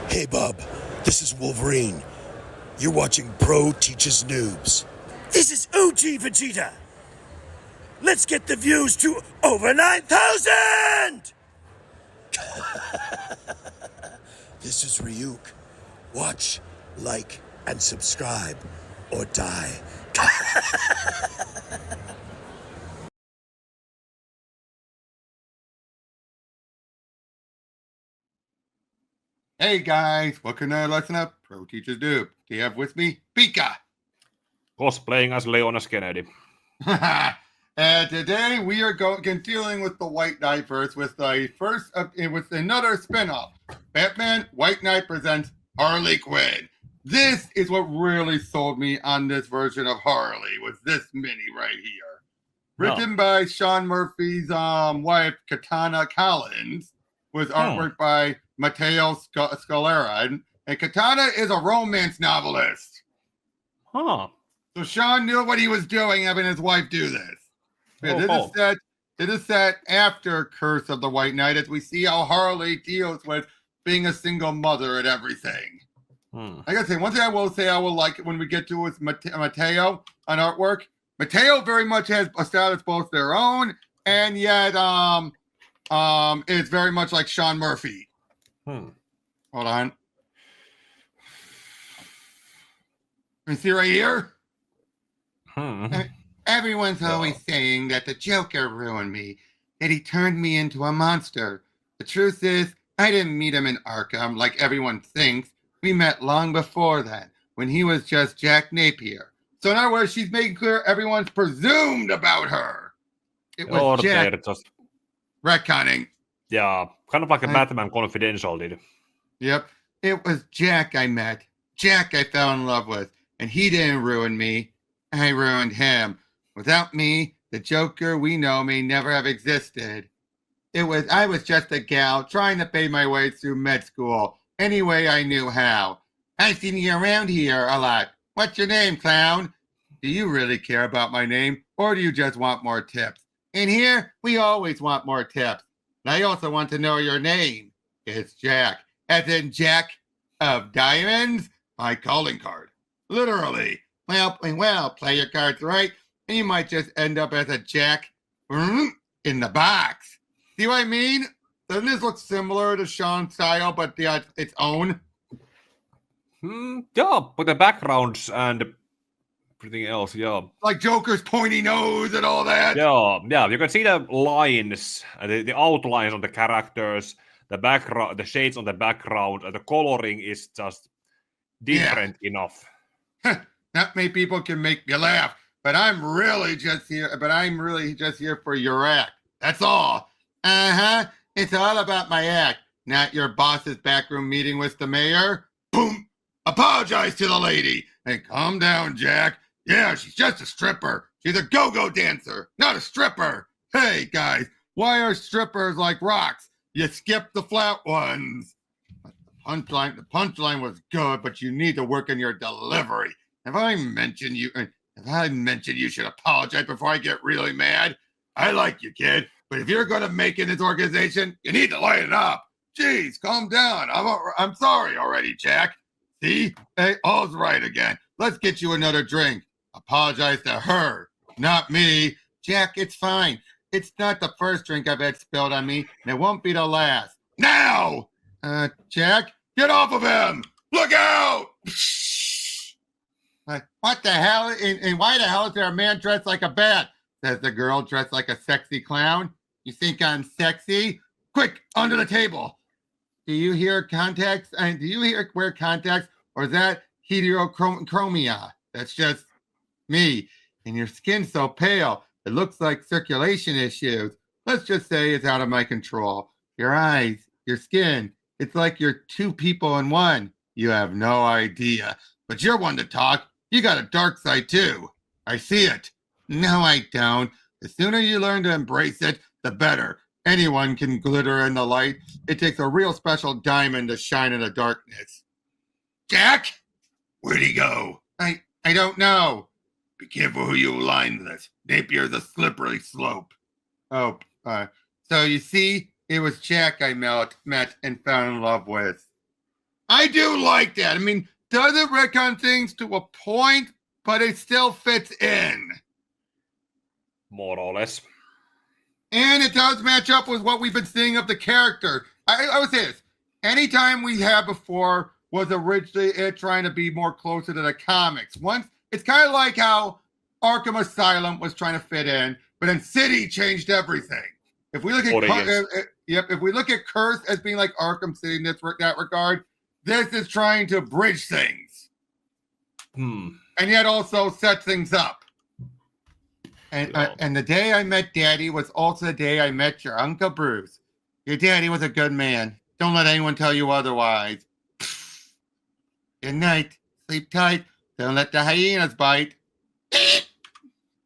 Hey, bub. This is Wolverine. You're watching Pro Teaches Noobs. This is OG Vegeta. Let's get the views to over 9,000! This is Ryuk. Watch, like, and subscribe, or die. Hey guys, welcome to another lesson of Pro Teachers Noob. Do you have with me Pika? Cosplaying as Leon Kennedy. And today we are dealing with the White Knight verse with with another spin-off. Batman White Knight presents Harley Quinn. This is what really sold me on this version of Harley, was this mini right here. Written by Sean Murphy's wife, Katana Collins, with artwork by Matteo Scalera. And Katana is a romance novelist. So Sean knew what he was doing having his wife do this. This is set after Curse of the White Knight, as we see how Harley deals with being a single mother and everything. I gotta say, one thing I will say I will like when we get to is Matteo on artwork. Matteo very much has a style that's both their own, and yet it's very much like Sean Murphy. Hold on. You see right here? Everyone's always saying that the Joker ruined me, that he turned me into a monster. The truth is, I didn't meet him in Arkham like everyone thinks. We met long before that, when he was just Jack Napier. So in other words, she's making clear everyone's presumed about her. It was Jack. Just retconning. Yeah, kind of like a Batman Confidential did. Yep. It was Jack I met. Jack I fell in love with. And he didn't ruin me. I ruined him. Without me, the Joker we know may never have existed. I was just a gal trying to pay my way through med school any way I knew how. I've seen you around here a lot. What's your name, clown? Do you really care about my name, or do you just want more tips? In here, we always want more tips. And I also want to know your name. It's Jack, as in Jack of Diamonds, my calling card. Literally. Well, play your cards right, and you might just end up as a Jack in the box. See what I mean? Doesn't this look similar to Sean's style, but its own? Yeah, but the backgrounds and everything else, yeah. Like Joker's pointy nose and all that? Yeah, you can see the lines, the outlines on the characters, the background, the shades on the background, and the coloring is just different enough. Not many people can make me laugh, but I'm really just here for your act. That's all. It's all about my act, not your boss's backroom meeting with the mayor. Boom! Apologize to the lady. Hey, calm down, Jack. Yeah, she's just a stripper. She's a go-go dancer, not a stripper. Hey, guys, why are strippers like rocks? You skip the flat ones. The punchline was good, but you need to work on your delivery. Have I mentioned you should apologize before I get really mad? I like you, kid, but if you're going to make it in this organization, you need to lighten up. Jeez, calm down. I'm sorry already, Jack. See? Hey, all's right again. Let's get you another drink. Apologize to her, not me. Jack, it's fine. It's not the first drink I've had spilled on me, and it won't be the last. Now! Jack, get off of him! Look out! What the hell? And why the hell is there a man dressed like a bat? Says the girl dressed like a sexy clown. You think I'm sexy? Quick, under the table. Do you hear contacts? Do you hear wear contacts? Or is that heterochromia? That's just me. And your skin's so pale, it looks like circulation issues. Let's just say it's out of my control. Your eyes, your skin, it's like you're two people in one. You have no idea. But you're one to talk. You got a dark side too. I see it. No, I don't. The sooner you learn to embrace it, the better. Anyone can glitter in the light. It takes a real special diamond to shine in the darkness. Jack? Where'd he go? I don't know. Be careful who you align with. Napier's a slippery slope. So you see, it was Jack I met and fell in love with. I do like that. I mean, doesn't retcon things to a point, but it still fits in. More or less. And it does match up with what we've been seeing of the character. I would say this. Anytime we had before was originally it trying to be more closer to the comics. Once it's kind of like how Arkham Asylum was trying to fit in, but then City changed everything. If we look at if we look at Curse as being like Arkham City in that regard, this is trying to bridge things. And yet also set things up. And the day I met Daddy was also the day I met your Uncle Bruce. Your daddy was a good man. Don't let anyone tell you otherwise. Good night. Sleep tight. Don't let the hyenas bite.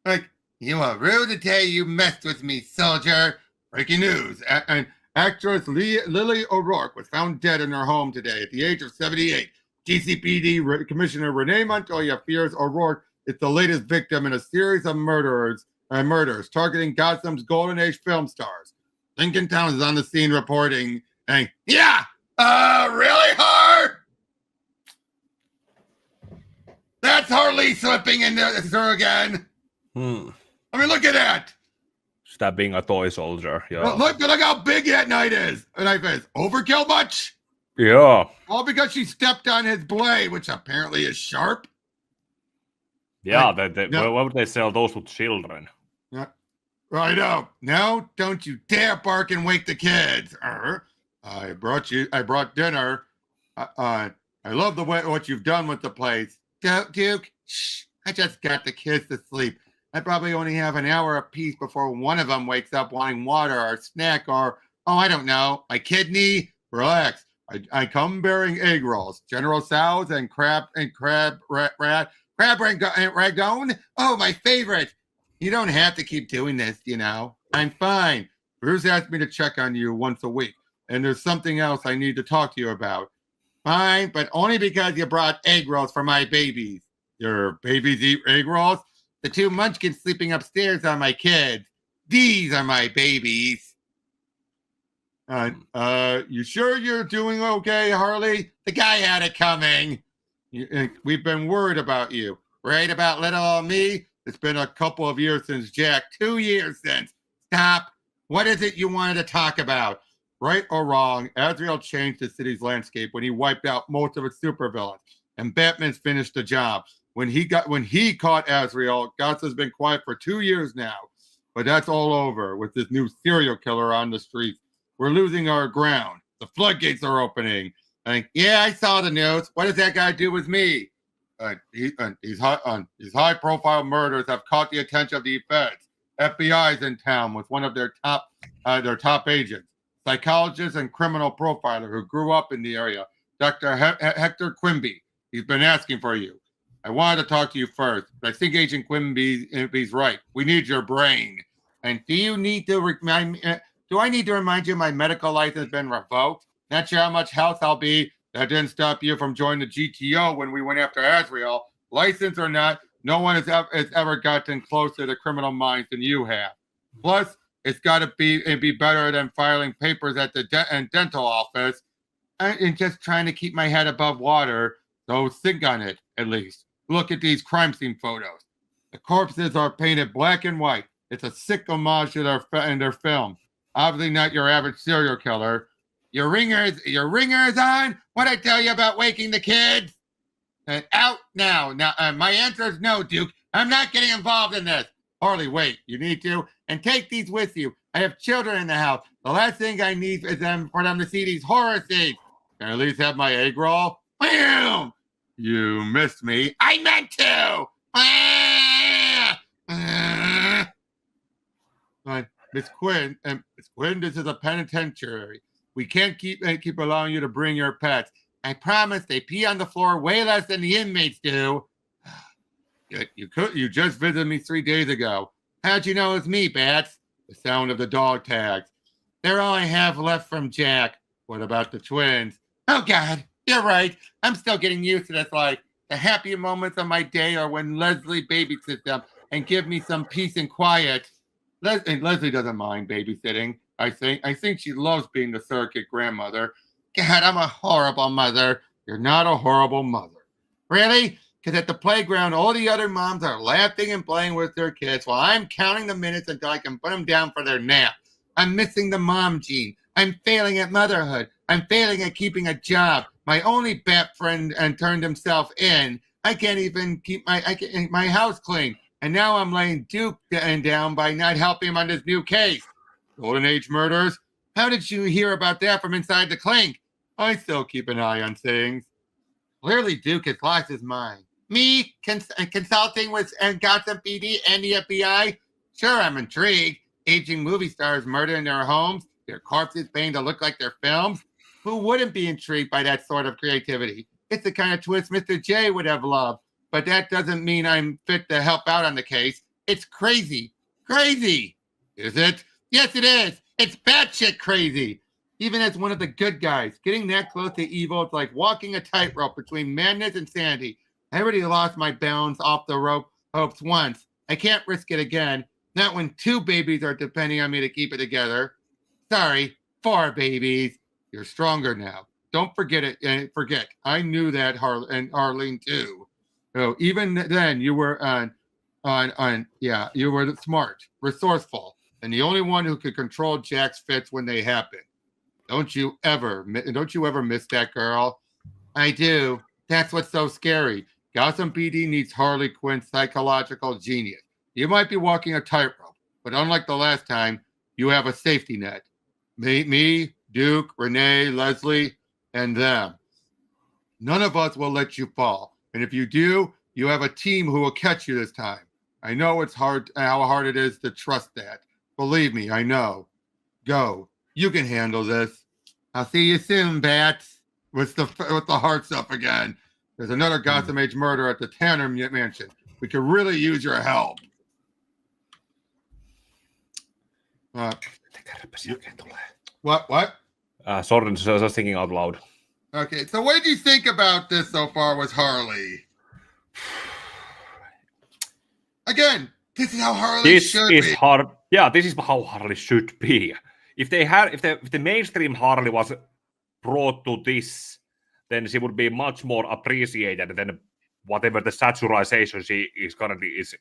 Like, you are rude to tell you messed with me, soldier. Breaking news. And actress Lily O'Rourke was found dead in her home today at the age of 78. GCPD Commissioner Renee Montoya fears O'Rourke is the latest victim in a series of murders targeting Gotham's Golden Age film stars. Lincoln Towns is on the scene reporting, and really hard? That's Harley slipping in there again. I mean, look at that. Stabbing a toy soldier. Yeah. Look how big that knife is. Overkill much? Yeah. All because she stepped on his blade, which apparently is sharp. Yeah, why would they sell those to children? Right out. Now, don't you dare bark and wake the kids. I brought dinner. I love the way what you've done with the place. Duke, shh, I just got the kids to sleep. I probably only have an hour apiece before one of them wakes up wanting water or a snack or, I don't know, my kidney. Relax. I come bearing egg rolls, General Tso's and crab ragone. Oh, my favorite. You don't have to keep doing this, you know. I'm fine. Bruce asked me to check on you once a week, and there's something else I need to talk to you about. Fine, but only because you brought egg rolls for my babies. Your babies eat egg rolls? The two munchkins sleeping upstairs are my kids. These are my babies. You sure you're doing okay, Harley? The guy had it coming. We've been worried about you. Right about little old me? It's been a couple of years since Jack. 2 years since. Stop. What is it you wanted to talk about? Right or wrong, Azrael changed the city's landscape when he wiped out most of its supervillains, and Batman's finished the job. When he caught Azrael, Gotham's been quiet for 2 years now. But that's all over with this new serial killer on the streets. We're losing our ground. The floodgates are opening. Yeah, I saw the news. What does that guy do with me? These high-profile murders have caught the attention of the feds. FBI's in town with one of their top agents, psychologist and criminal profiler who grew up in the area, Dr. Hector Quimby. He's been asking for you. I wanted to talk to you first, but I think Agent Quimby's right. We need your brain. And do I need to remind you my medical license has been revoked? Not sure how much health I'll be. That didn't stop you from joining the GTO when we went after Azrael. License or not, no one has ever gotten closer to criminal minds than you have. Plus, it's got to be better than filing papers at the dental office and just trying to keep my head above water. So think on it, at least. Look at these crime scene photos. The corpses are painted black and white. It's a sick homage to their film. Obviously not your average serial killer. Your ringer is on? What'd I tell you about waking the kids? Out now. Now, my answer is no, Duke. I'm not getting involved in this. Harley, wait. You need to. And take these with you. I have children in the house. The last thing I need is for them to see these horror scenes. Can I at least have my egg roll? Bam! You missed me. I meant to! Miss Quinn, this is a penitentiary. We can't keep allowing you to bring your pets. I promise they pee on the floor way less than the inmates do. You just visited me 3 days ago. How'd you know it's me, Bats? The sound of the dog tags. They're all I have left from Jack. What about the twins? Oh, God, you're right. I'm still getting used to this. Like, the happy moments of my day are when Leslie babysits them and give me some peace and quiet. Leslie doesn't mind babysitting. I think she loves being the surrogate grandmother. God, I'm a horrible mother. You're not a horrible mother. Really? Because at the playground, all the other moms are laughing and playing with their kids while I'm counting the minutes until I can put them down for their nap. I'm missing the mom gene. I'm failing at motherhood. I'm failing at keeping a job. My only bat friend turned himself in. I can't even keep my house clean. And now I'm laying Duke down by not helping him on this new case. Golden Age murders? How did you hear about that from inside the clink? I still keep an eye on things. Clearly, Duke has lost his mind. Me? Consulting with Gotham PD and the FBI? Sure, I'm intrigued. Aging movie stars murder in their homes, their corpses being to look like their films. Who wouldn't be intrigued by that sort of creativity? It's the kind of twist Mr. J would have loved. But that doesn't mean I'm fit to help out on the case. It's crazy. Crazy. Is it? Yes, it is. It's batshit crazy. Even as one of the good guys, getting that close to evil is like walking a tightrope between madness and sanity. I already lost my balance off the ropes once. I can't risk it again. Not when 2 babies are depending on me to keep it together. Sorry, 4 babies. You're stronger now. Don't forget it. Forget. I knew that, and Arlene too. So even then, you were you were smart, resourceful, and the only one who could control Jack's fits when they happen. Don't you ever miss that girl? I do. That's what's so scary. Gotham PD needs Harley Quinn's psychological genius. You might be walking a tightrope, but unlike the last time, you have a safety net. Me, Duke, Renee, Leslie, and them. None of us will let you fall. And if you do, you have a team who will catch you this time. I know it's hard, how hard it is to trust that. Believe me, I know. Go. You can handle this. I'll see you soon, Bats. With the heart stuff again. There's another Gotham Age murder at the Tanner Mansion. We could really use your help. What? Sorry, I was thinking out loud. Okay, so what did you think about this so far with Harley? Again, this is how Harley should be. This is how Harley should be. If the mainstream Harley was brought to this, then she would be much more appreciated than whatever the saturation she is currently is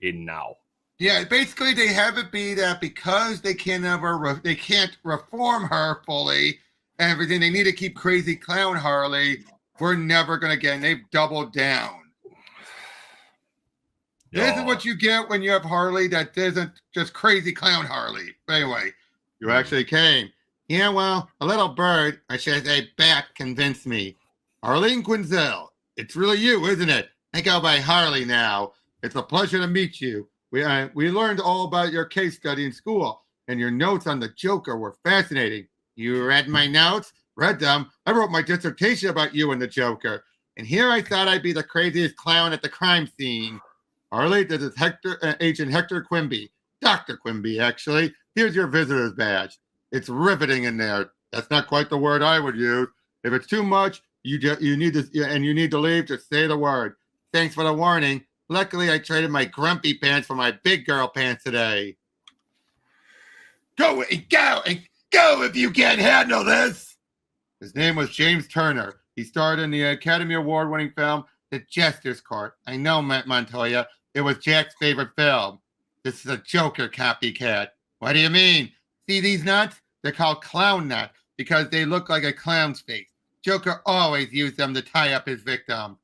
in now. Yeah, basically they have it be that because they can't reform her fully and everything, they need to keep crazy clown Harley. We're never gonna get, and they've doubled down. This is what you get when you have Harley that isn't just crazy clown Harley. But anyway, you actually came. Yeah, well, a little bird, I should say bat, convinced me. Arlene Quinzel, it's really you, isn't it? I go by Harley now. It's a pleasure to meet you. We learned all about your case study in school, and your notes on the Joker were fascinating. You read my notes? Read them. I wrote my dissertation about you and the Joker. And here I thought I'd be the craziest clown at the crime scene. Harley, this is Agent Hector Quimby. Dr. Quimby, actually. Here's your visitor's badge. It's riveting in there. That's not quite the word I would use. If it's too much, you need to leave, just say the word. Thanks for the warning. Luckily, I traded my grumpy pants for my big girl pants today. Go if you can't handle this. His name was James Turner. He starred in the Academy Award-winning film The Jester's Court. I know, Matt Montoya. It was Jack's favorite film. This is a Joker copycat. What do you mean? See these nuts? They're called clown nuts because they look like a clown's face. Joker always used them to tie up his victim.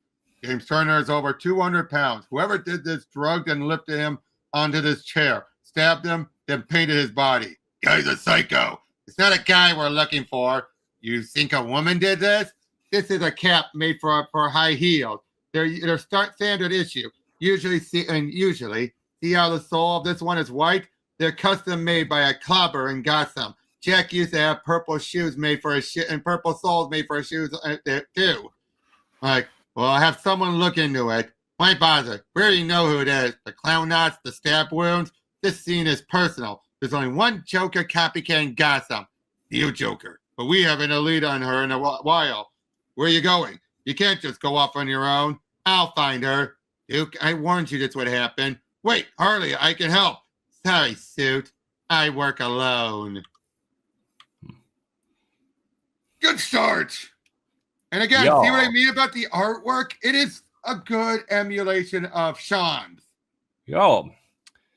James Turner is over 200 pounds. Whoever did this drugged and lifted him onto this chair, stabbed him, then painted his body. Guy's a psycho. It's not a guy we're looking for. You think a woman did this? This is a cap made for high heels. They're standard issue. Usually, see how the sole of this one is white? They're custom made by a clobber in Gotham. Jack used to have purple shoes made for his and purple soles made for his shoes too. Like, well, I'll have someone look into it. Why bother? We already know who it is. The clown knots, the stab wounds. This scene is personal. There's only one Joker copycat in Gotham. You Joker. But we haven't a lead on her in a while. Where are you going? You can't just go off on your own. I'll find her. Duke, I warned you this would happen. Wait, Harley, I can help. Sorry, Suit. I work alone. Good start. And again, see what I mean about the artwork? It is a good emulation of Sean's. Joo.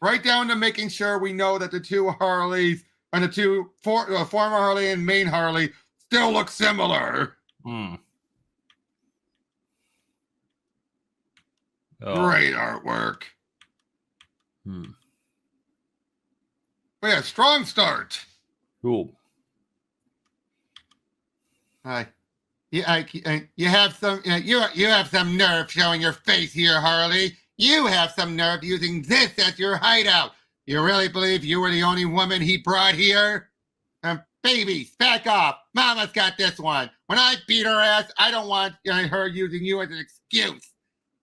Right down to making sure we know that the two Harleys and the two former Harley and main Harley still look similar. Great artwork. But yeah, strong start. Cool. You have some you have some nerve showing your face here, Harley. You have some nerve using this as your hideout. You really believe you were the only woman he brought here? Babies, back off. Mama's got this one. When I beat her ass, I don't want her using you as an excuse.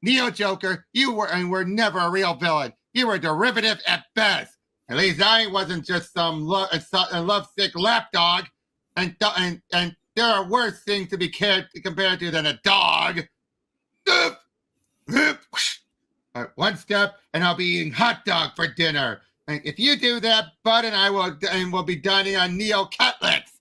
Neo Joker, you were never a real villain. You were a derivative at best. At least I wasn't just some lovesick lapdog. And there are worse things to be compared to than a dog. One step, and I'll be eating hot dog for dinner. And if you do that, Bud and I will be dining on Neo cutlets.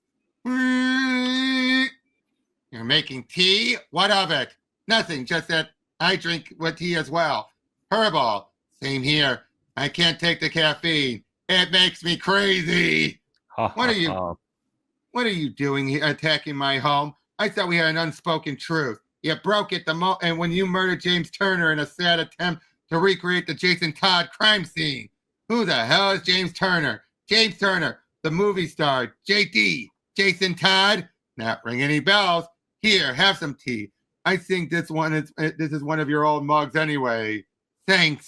You're making tea? What of it? Nothing, just that I drink with tea as well. Herbal. Same here. I can't take the caffeine. It makes me crazy. What are you doing here, attacking my home? I thought we had an unspoken truth. You broke it and when you murdered James Turner in a sad attempt to recreate the Jason Todd crime scene. Who the hell is James Turner? James Turner, the movie star. JD. Jason Todd? Not ring any bells. Here, have some tea. I think this is one of your old mugs anyway. Thanks.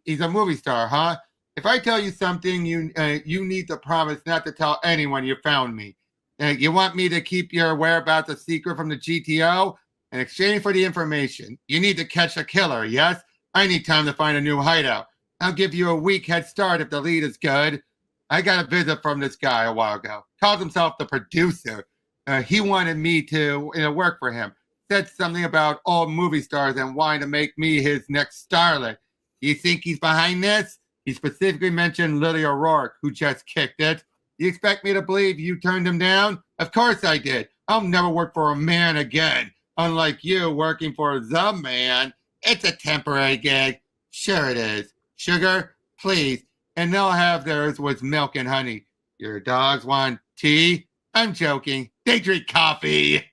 He's a movie star, huh? If I tell you something, you need to promise not to tell anyone you found me. You want me to keep your whereabouts a secret from the GTO? In exchange for the information, you need to catch a killer, yes? I need time to find a new hideout. I'll give you a week head start if the lead is good. I got a visit from this guy a while ago. Calls himself the producer. He wanted me to work for him. Said something about old movie stars and wanting to make me his next starlet. You think he's behind this? He specifically mentioned Lily O'Rourke, who just kicked it. You expect me to believe you turned him down? Of course I did. I'll never work for a man again. Unlike you working for the man. It's a temporary gig. Sure it is. Sugar, please. And they'll have theirs with milk and honey. Your dogs want tea? I'm joking. They drink coffee.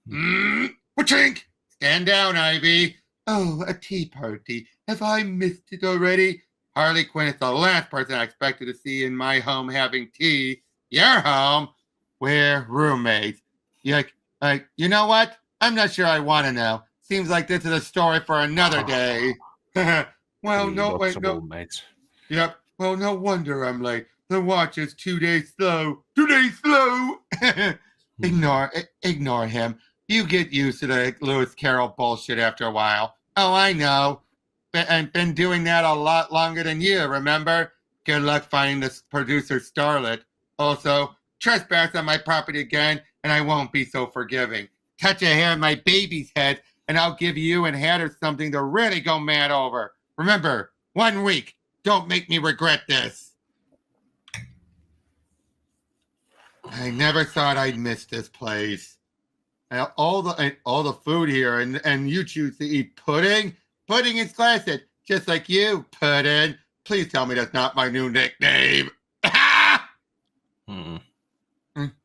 Drink. Stand down, Ivy. Oh, a tea party. Have I missed it already? Harley Quinn is the last person I expected to see in my home having tea. Your home? We're roommates. You know what? I'm not sure I want to know. Seems like this is a story for another day. Well, no, wait, no. Roommates. Yep. Well, no wonder I'm late. The watch is 2 days slow. 2 days slow. Ignore him. You get used to the Lewis Carroll bullshit after a while. Oh, I know. I've been doing that a lot longer than you, remember? Good luck finding this producer starlet. Also, trespass on my property again, and I won't be so forgiving. Touch a hair on my baby's head, and I'll give you and Hatter something to really go mad over. Remember, 1 week. Don't make me regret this. I never thought I'd miss this place. All the food here, and you choose to eat pudding? Pudding is classic, just like you, Puddin'. Please tell me that's not my new nickname.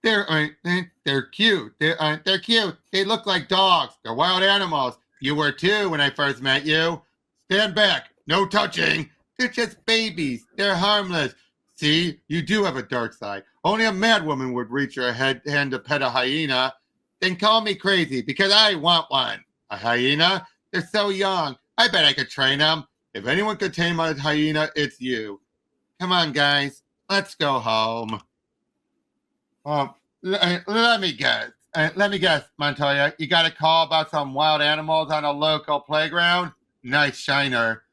They're cute. They're cute. They look like dogs. They're wild animals. You were too when I first met you. Stand back. No touching. They're just babies. They're harmless. See, you do have a dark side. Only a mad woman would reach her hand to pet a hyena. Then call me crazy because I want one. A hyena? They're so young. I bet I could train them. If anyone could tame a hyena, it's you. Come on, guys. Let's go home. Let me guess, Montoya. You got a call about some wild animals on a local playground? Nice shiner.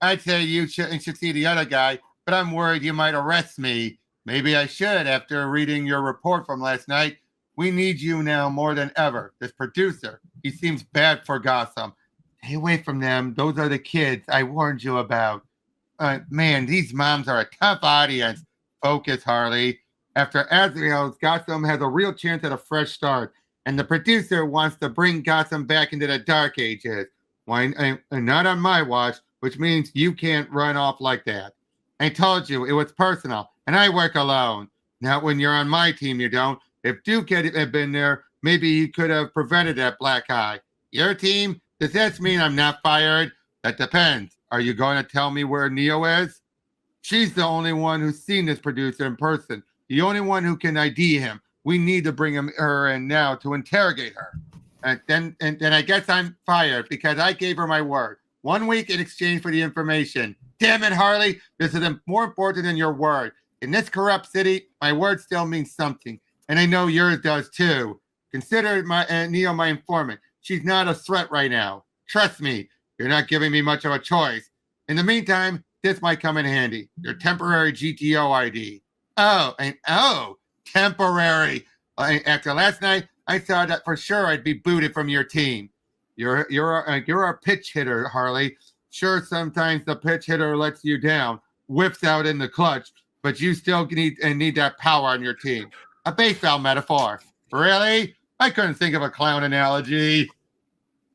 I'd say you should see the other guy, but I'm worried you might arrest me. Maybe I should after reading your report from last night. We need you now more than ever. This producer, he seems bad for Gotham. Stay away from them. Those are the kids I warned you about. Man, these moms are a tough audience. Focus, Harley. After Azrael, Gotham has a real chance at a fresh start. and the producer wants to bring Gotham back into the Dark Ages. Why? And not on my watch, which means you can't run off like that. I told you it was personal, and I work alone. Not when you're on my team, you don't. If Duke had been there, maybe he could have prevented that black eye. Your team? Does that mean I'm not fired? That depends. Are you going to tell me where Neo is? She's the only one who's seen this producer in person. The only one who can ID him. We need to bring her in now to interrogate her. And then I guess I'm fired because I gave her my word. 1 week in exchange for the information. Damn it, Harley. This is more important than your word. In this corrupt city, my word still means something. And I know yours does too. Consider Neo my informant. She's not a threat right now. Trust me, you're not giving me much of a choice. In the meantime, this might come in handy. Your temporary GTO ID. Temporary. After last night, I thought that for sure I'd be booted from your team. You're a pitch hitter, Harley. Sure, sometimes the pitch hitter lets you down, whips out in the clutch, but you still need that power on your team. A baseball metaphor. Really? I couldn't think of a clown analogy.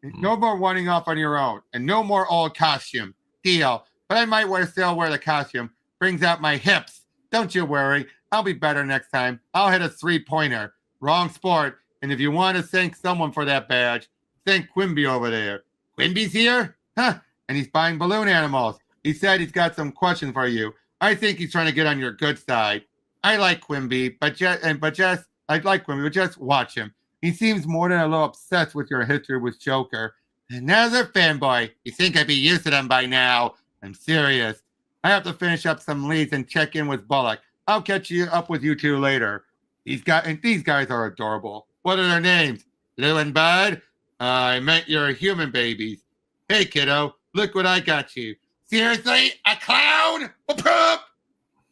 No more running off on your own, and no more old costume. Deal. But I might still wear the costume. Brings out my hips. Don't you worry. I'll be better next time. I'll hit a 3-pointer. Wrong sport. And if you want to thank someone for that badge, thank Quimby over there. Quimby's here? Huh. And he's buying balloon animals. He said he's got some questions for you. I think he's trying to get on your good side. I like Quimby, but just watch him. He seems more than a little obsessed with your history with Joker. Another fanboy. You think I'd be used to them by now? I'm serious. I have to finish up some leads and check in with Bullock. I'll catch up with you two later. These guys are adorable. What are their names? Lou and Bud? I meant your human babies. Hey, kiddo, look what I got you. Seriously? A clown?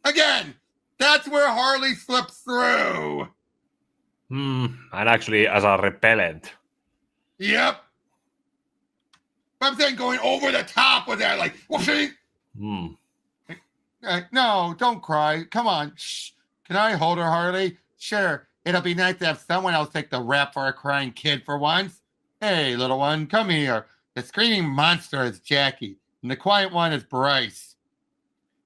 Again, that's where Harley slips through. And actually as a repellent. Yep. But I'm saying going over the top with that, like, whoopsie. No, don't cry. Come on. Shh. Can I hold her, Harley? Sure. It'll be nice to have someone else take the rap for a crying kid for once. Hey, little one, come here. The screaming monster is Jackie, and the quiet one is Bryce.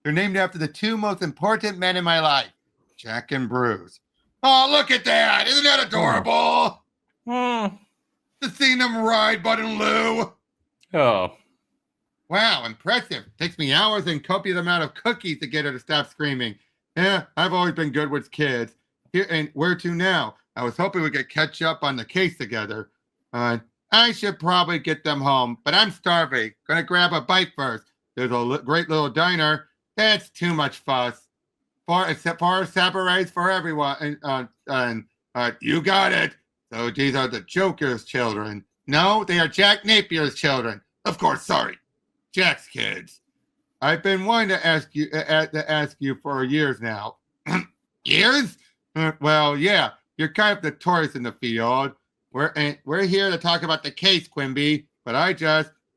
They're named after the two most important men in my life, Jack and Bruce. Oh, look at that. Isn't that adorable? To see them ride Bud and Lou. Oh. Wow, impressive. Takes me hours and copious amount of cookies to get her to stop screaming. Yeah, I've always been good with kids. Here, and where to now? I was hoping we could catch up on the case together. I should probably get them home, but I'm starving. Gonna grab a bite first. There's a great little diner. That's too much fuss. For samurais for everyone. And you got it. So these are the Joker's children. No, they are Jack Napier's children. Of course, sorry. Jack's kids. I've been wanting to ask you for years now. Years? Well, yeah. You're kind of notorious in the field. We're here to talk about the case, Quimby. But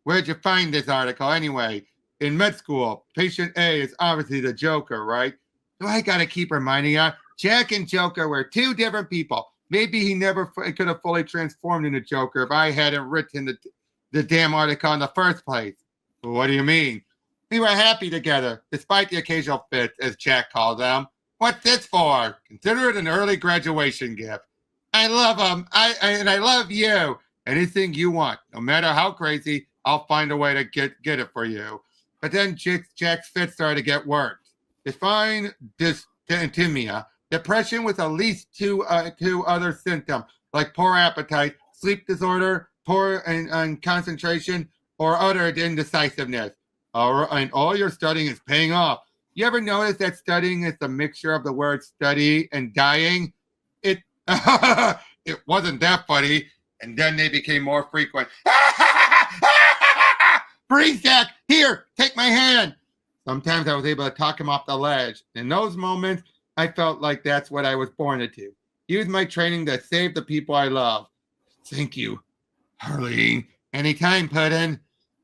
where'd you find this article anyway? In med school, patient A is obviously the Joker, right? So I gotta keep reminding you, Jack and Joker were two different people. Maybe he never could have fully transformed into Joker if I hadn't written the damn article in the first place. Well, what do you mean? We were happy together, despite the occasional fits, as Jack called them. What's this for? Consider it an early graduation gift. I love him. I love you. Anything you want, no matter how crazy, I'll find a way to get it for you. But then Jack's fits started to get worse. Define dysthymia, depression with at least two other symptoms, like poor appetite, sleep disorder, poor and concentration, or utter indecisiveness. And all your studying is paying off. You ever notice that studying is the mixture of the word study and dying? It wasn't that funny, and then they became more frequent. Breathe, Jack! Here, take my hand! Sometimes I was able to talk him off the ledge. In those moments, I felt like that's what I was born to do. Use my training to save the people I love. Thank you, Harleen. Anytime, Puddin'.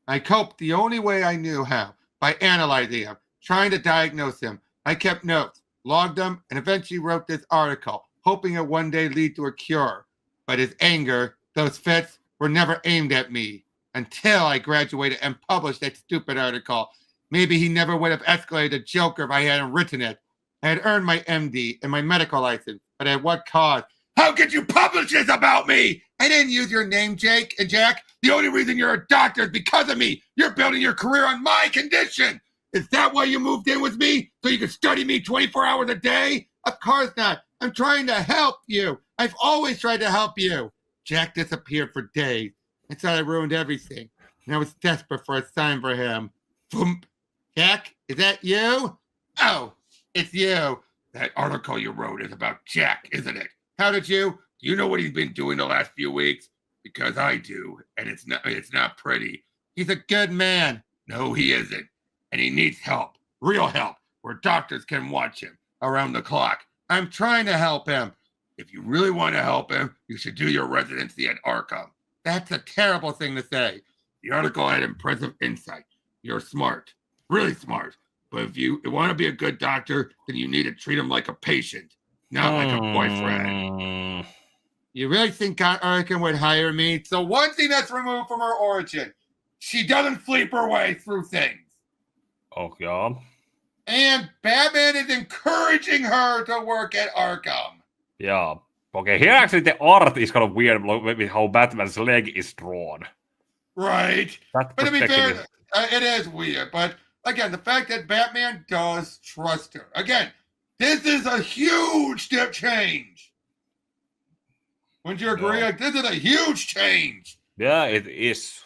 I coped the only way I knew how, by analyzing him, trying to diagnose him. I kept notes, logged them, and eventually wrote this article, hoping it one day lead to a cure. But his anger, those fits, were never aimed at me until I graduated and published that stupid article. Maybe he never would have escalated the Joker if I hadn't written it. I had earned my MD and my medical license, but at what cost? How could you publish this about me? I didn't use your name, Jake and Jack. The only reason you're a doctor is because of me. You're building your career on my condition. Is that why you moved in with me? So you could study me 24 hours a day? Of course not. I'm trying to help you. I've always tried to help you. Jack disappeared for days. I thought I ruined everything. And I was desperate for a sign for him. Boom. Jack, is that you? Oh, it's you. That article you wrote is about Jack, isn't it? How did you? Do you know what he's been doing the last few weeks? Because I do, and it's not pretty. He's a good man. No, he isn't. And he needs help. Real help. Where doctors can watch him around the clock. I'm trying to help him. If you really want to help him, you should do your residency at Arkham. That's a terrible thing to say. The article had impressive insight. You're smart. Really smart. But if you want to be a good doctor, then you need to treat him like a patient, not like a boyfriend. You really think Arkham would hire me? So one thing that's removed from her origin, she doesn't sleep her way through things. Oh, yeah. And Batman is encouraging her to work at Arkham. Yeah. Okay, here actually the art is kind of weird with how Batman's leg is drawn. Right. That but to be fair, is... it is weird. But again, the fact that Batman does trust her. Again, this is a huge step change. Wouldn't you agree? Yeah. Like, this is a huge change. Yeah, it is.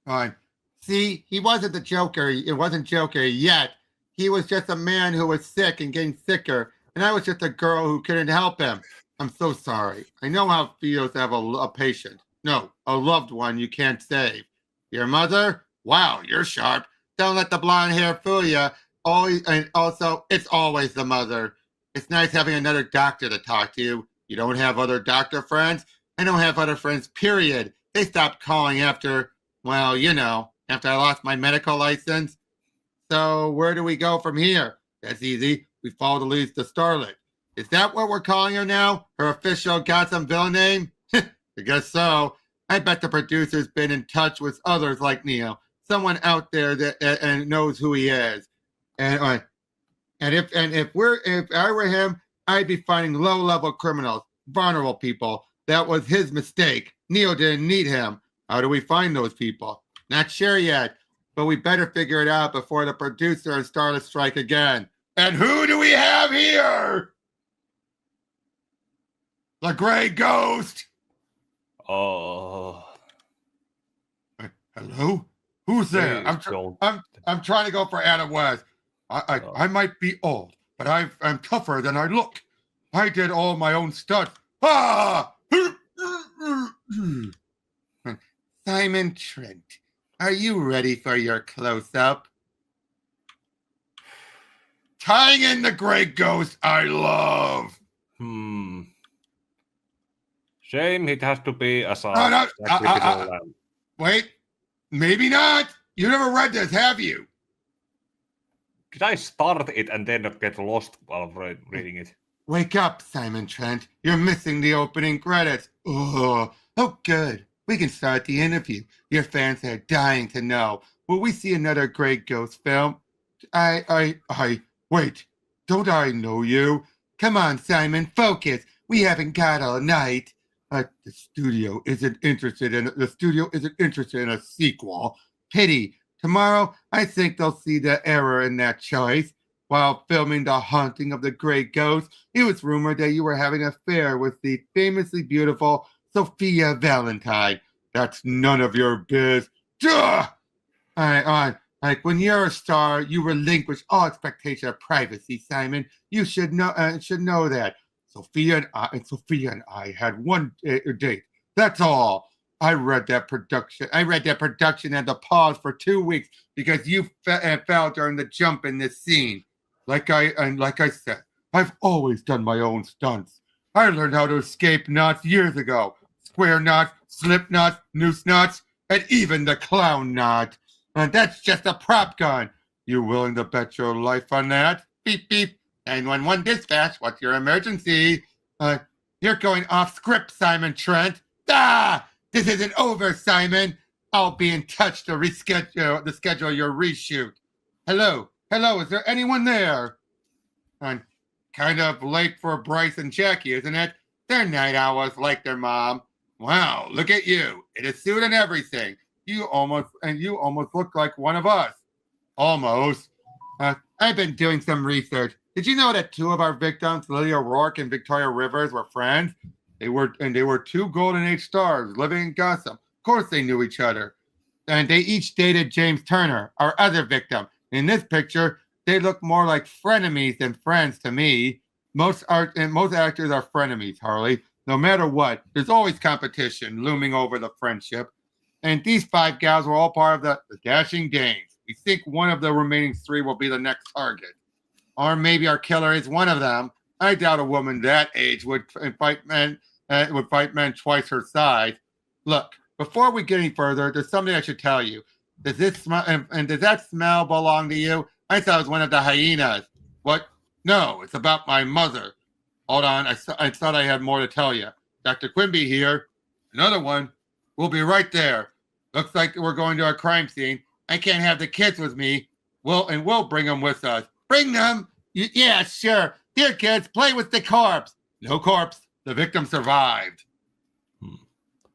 Fine. See, he wasn't the Joker. It wasn't Joker yet. He was just a man who was sick and getting sicker. And I was just a girl who couldn't help him. I'm so sorry. I know how it feels to have a patient. No, a loved one you can't save. Your mother? Wow, you're sharp. Don't let the blonde hair fool you. Always, and also, it's always the mother. It's nice having another doctor to talk to. You don't have other doctor friends? I don't have other friends, period. They stopped calling after, well, you know, after I lost my medical license. So where do we go from here? That's easy. We follow the leads to Starlet. Is that what we're calling her now? Her official Gotham villain name? I guess so. I bet the producer's been in touch with others like Neo. Someone out there that and knows who he is. And if I were him, I'd be finding low-level criminals, vulnerable people. That was his mistake. Neo didn't need him. How do we find those people? Not sure yet, but we better figure it out before the producer and Starlet strike again. And who do we have here? The Gray Ghost. Oh. Hello? Who's there? I'm trying to go for Adam West. I might be old, but I'm tougher than I look. I did all my own stuff. Ah! Simon Trent, are you ready for your close-up? Tying in the Gray Ghost, I love. Shame it has to be a song. Wait, maybe not. You never read this, have you? Did I start it and then get lost while reading it? Wake up, Simon Trent. You're missing the opening credits. Oh, good. We can start the interview. Your fans are dying to know. Will we see another Gray Ghost film? Wait, don't I know you? Come on, Simon, focus. We haven't got all night. The studio isn't interested in a sequel. Pity. Tomorrow, I think they'll see the error in that choice. While filming The Haunting of the Gray Ghost, it was rumored that you were having an affair with the famously beautiful Sophia Valentine. That's none of your biz. Duh! Like when you're a star, you relinquish all expectation of privacy, Simon. You should know that. Sophia and I had one date. That's all. I read that production and the pause for 2 weeks because you fell during the jump in this scene. Like I said, I've always done my own stunts. I learned how to escape knots years ago. Square knots, slip knots, noose knots, and even the clown knot. And that's just a prop gun. You willing to bet your life on that? Beep, beep. 911 dispatch, what's your emergency? You're going off script, Simon Trent. Ah! This isn't over, Simon. I'll be in touch to schedule your reshoot. Hello? Hello, is there anyone there? I'm kind of late for Bryce and Jackie, isn't it? They're night owls like their mom. Wow, look at you. In a suit and everything. You almost look like one of us. Almost. I've been doing some research. Did you know that two of our victims, Lily O'Rourke and Victoria Rivers, were friends? They were two Golden Age stars living in Gotham. Of course they knew each other. And they each dated James Turner, our other victim. In this picture, they look more like frenemies than friends to me. Most actors are frenemies, Harley. No matter what, there's always competition looming over the friendship. And these 5 gals were all part of the Dashing Dames. We think one of the remaining 3 will be the next target. Or maybe our killer is one of them. I doubt a woman that age would fight men twice her size. Look, before we get any further, there's something I should tell you. Does this smell and does that smell belong to you? I thought it was one of the hyenas. What? No, it's about my mother. Hold on, I thought I had more to tell you. Dr. Quimby here. Another one. We'll be right there. Looks like we're going to a crime scene. I can't have the kids with me. We'll bring them with us. Bring them? Yeah, sure. Here, kids, play with the corpse. No corpse. The victim survived.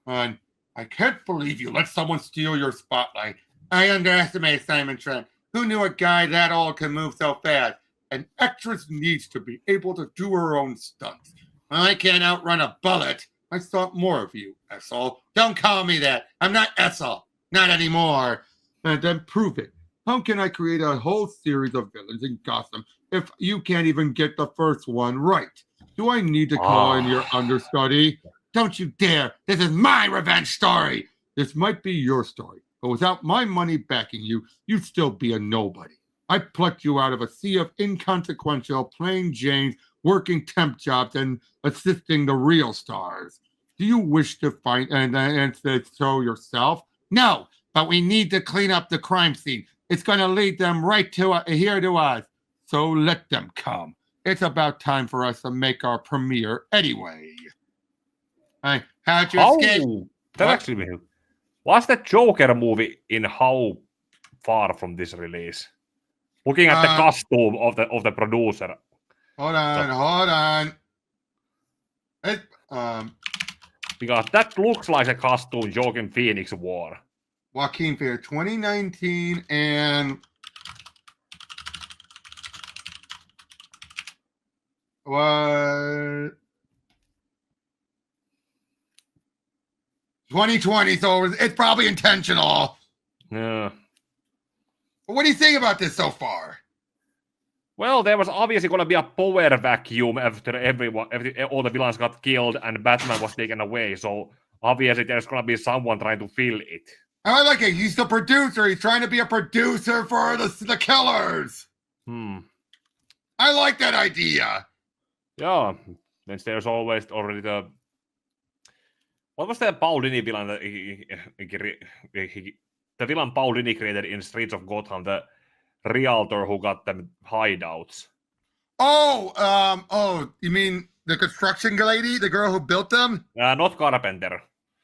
And I can't believe you let someone steal your spotlight. I underestimated Simon Trent. Who knew a guy that old could move so fast? An actress needs to be able to do her own stunts. Well, I can't outrun a bullet. I thought more of you, Essel. Don't call me that. I'm not Essel. Not anymore. And then prove it. How can I create a whole series of villains in Gotham if you can't even get the first one right? Do I need to call in your understudy? Don't you dare. This is my revenge story. This might be your story, but without my money backing you, you'd still be a nobody. I plucked you out of a sea of inconsequential, plain Janes, working temp jobs and assisting the real stars. Do you wish to find and to show yourself? No, but we need to clean up the crime scene. It's going to lead them right to here to us. So let them come. It's about time for us to make our premiere anyway. How'd you escape? That actually was the Joker movie in how far from this release? Looking at the costume of the producer. Hold on. Because that looks like a costume Joaquin Phoenix wore. Joaquin Phoenix, 2019 and what? 2020, so it's probably intentional. Yeah. But what do you think about this so far? Well, there was obviously going to be a power vacuum after all the villains got killed and Batman was taken away. So obviously there's going to be someone trying to fill it. I like it. He's the producer. He's trying to be a producer for the killers. I like that idea. Yeah. Then there's always already the... What was the Paul Dini villain that the villain Paul Dini created in Streets of Gotham, the realtor who got them hideouts? You mean the construction lady, the girl who built them? Not Carpenter.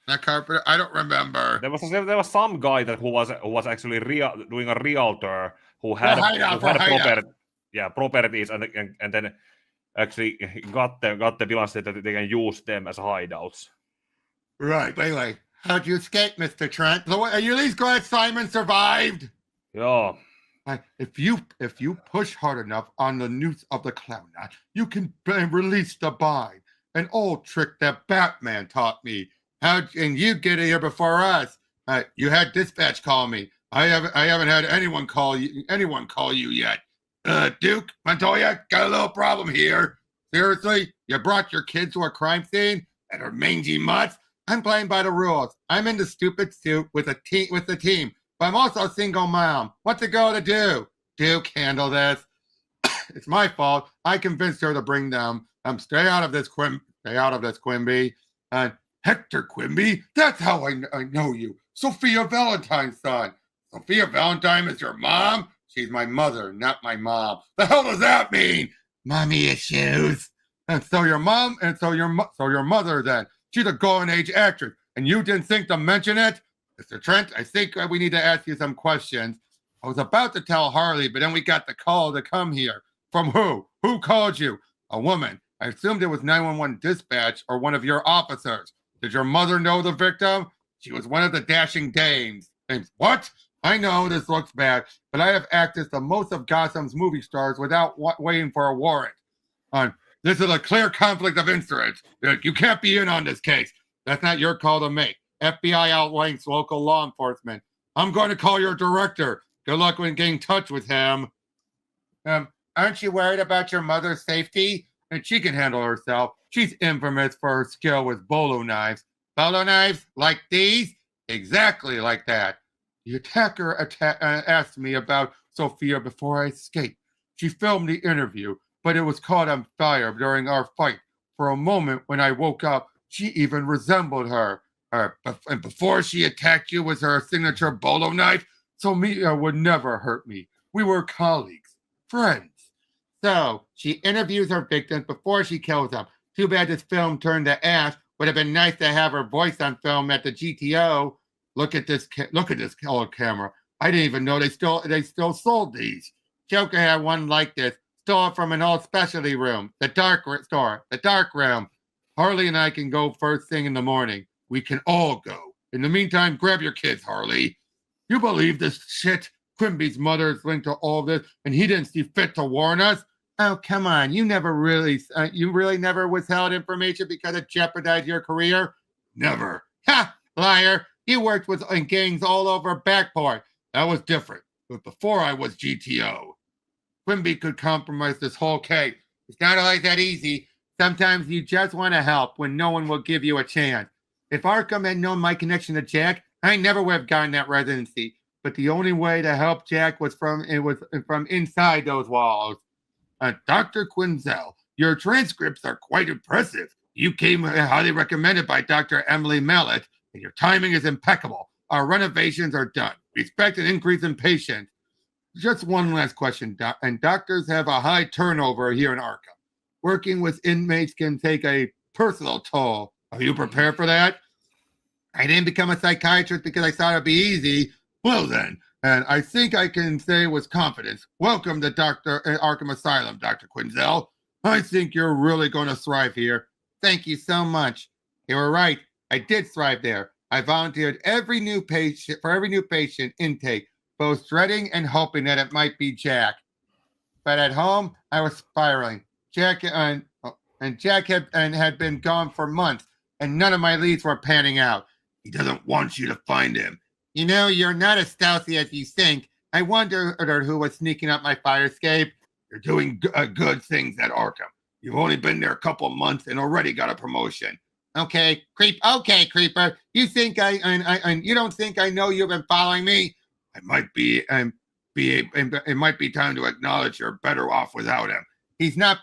Not Carpenter. I don't remember. There was some guy who was actually doing a realtor who had properties and then actually got the villains that they can use them as hideouts. Right. Anyway, how'd you escape, Mr. Trent? Are you at least glad Simon survived? Yeah. If you push hard enough on the noose of the clown knot, you can release the bind. An old trick that Batman taught me. And you get here before us. You had dispatch call me. I haven't had anyone call you yet. Duke, Montoya, got a little problem here. Seriously, you brought your kids to a crime scene and are mangy mutts? I'm playing by the rules. I'm in the stupid suit with the team, but I'm also a single mom. What's a girl to do? Duke, handle this. It's my fault. I convinced her to bring them. Stay out of this, Quimby. Hector Quimby? That's how I know you. Sophia Valentine's son. Sophia Valentine is your mom? She's my mother, not my mom. The hell does that mean? Mommy issues. And so your mom, and so your mother then. She's a golden age actress, and you didn't think to mention it? Mr. Trent, I think we need to ask you some questions. I was about to tell Harley, but then we got the call to come here. From who? Who called you? A woman. I assumed it was 911 dispatch or one of your officers. Did your mother know the victim? She was one of the dashing dames. What? I know this looks bad, but I have acted the most of Gotham's movie stars without waiting for a warrant. This is a clear conflict of interest. You can't be in on this case. That's not your call to make. FBI outranks local law enforcement. I'm going to call your director. Good luck when getting in touch with him. Aren't you worried about your mother's safety? And she can handle herself. She's infamous for her skill with bolo knives. Bolo knives? Like these? Exactly like that. The attacker asked me about Sophia before I escaped. She filmed the interview, but it was caught on fire during our fight. For a moment, when I woke up, she even resembled her. And before she attacked you with her signature bolo knife, Sophia would never hurt me. We were colleagues, friends. So, she interviews her victims before she kills them. Too bad this film turned to ash. Would have been nice to have her voice on film at the GTO. Look at this color camera. I didn't even know they still sold these. Joker had one like this. Stole it from an old specialty room. The dark room. Harley and I can go first thing in the morning. We can all go. In the meantime, grab your kids, Harley. You believe this shit? Quimby's mother is linked to all this, and he didn't see fit to warn us? Oh, come on. You really never withheld information because it jeopardized your career? Never. Ha! Liar. You worked in gangs all over Backport. That was different. But before I was GTO. Quimby could compromise this whole case. It's not always that easy. Sometimes you just want to help when no one will give you a chance. If Arkham had known my connection to Jack, I never would have gotten that residency. But the only way to help Jack was from inside those walls. Dr. Quinzel, your transcripts are quite impressive. You came highly recommended by Dr. Emily Mallet, and your timing is impeccable. Our renovations are done. We expect an increase in patients. Just one last question, and doctors have a high turnover here in Arkham. Working with inmates can take a personal toll. Are you prepared for that? I didn't become a psychiatrist because I thought it'd be easy. Well then, and I think I can say with confidence, welcome to Arkham Asylum, Dr. Quinzel. I think you're really going to thrive here. Thank you so much. You were right. I did thrive there. I volunteered for every new patient intake, both dreading and hoping that it might be Jack. But at home, I was spiraling. Jack had been gone for months, and none of my leads were panning out. He doesn't want you to find him. You know, you're not as stealthy as you think. I wondered who was sneaking up my fire escape. You're doing good things at Arkham. You've only been there a couple months and already got a promotion. Okay, creeper. You think you don't think I know you've been following me? It might be time to acknowledge you're better off without him. He's not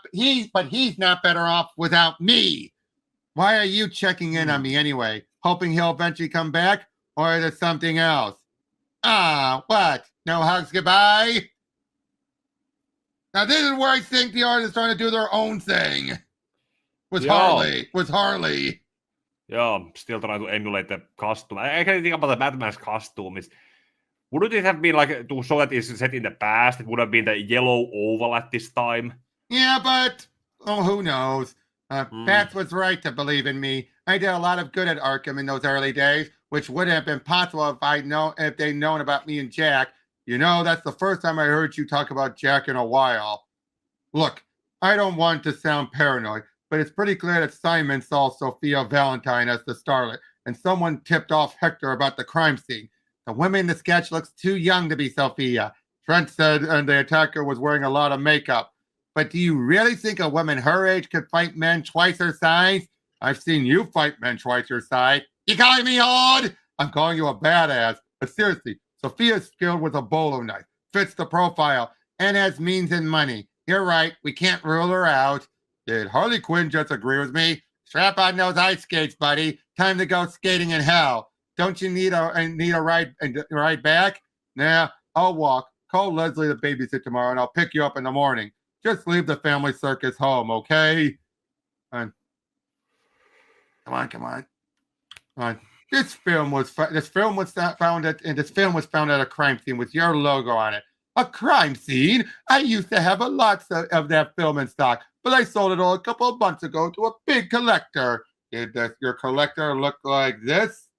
better off without me. Why are you checking in on me anyway? Hoping he'll eventually come back? Or is it something else? What? No hugs goodbye? Now this is where I think the artists trying to do their own thing. Harley. Yeah, I'm still trying to emulate the costume. I can't think about the Batman's costume. Wouldn't it have been like, to show that it's set in the past, it would have been the yellow oval at this time? Yeah, but, who knows? Bats was right to believe in me. I did a lot of good at Arkham in those early days, which wouldn't have been possible if they'd known about me and Jack. You know, that's the first time I heard you talk about Jack in a while. Look, I don't want to sound paranoid, but it's pretty clear that Simon saw Sophia Valentine as the starlet, and someone tipped off Hector about the crime scene. The woman in the sketch looks too young to be Sophia. Trent said and the attacker was wearing a lot of makeup. But do you really think a woman her age could fight men twice her size? I've seen you fight men twice your size. You calling me old? I'm calling you a badass. But seriously, Sophia's skilled with a bolo knife, fits the profile, and has means and money. You're right, we can't rule her out. Did Harley Quinn just agree with me? Strap on those ice skates, buddy. Time to go skating in hell. Don't you need a ride back? Nah, I'll walk. Call Leslie to babysit tomorrow, and I'll pick you up in the morning. Just leave the family circus home, okay? Come on, come on. This film was found at a crime scene with your logo on it. A crime scene? I used to have a lot of that film in stock, but I sold it all a couple of months ago to a big collector. Did your collector look like this?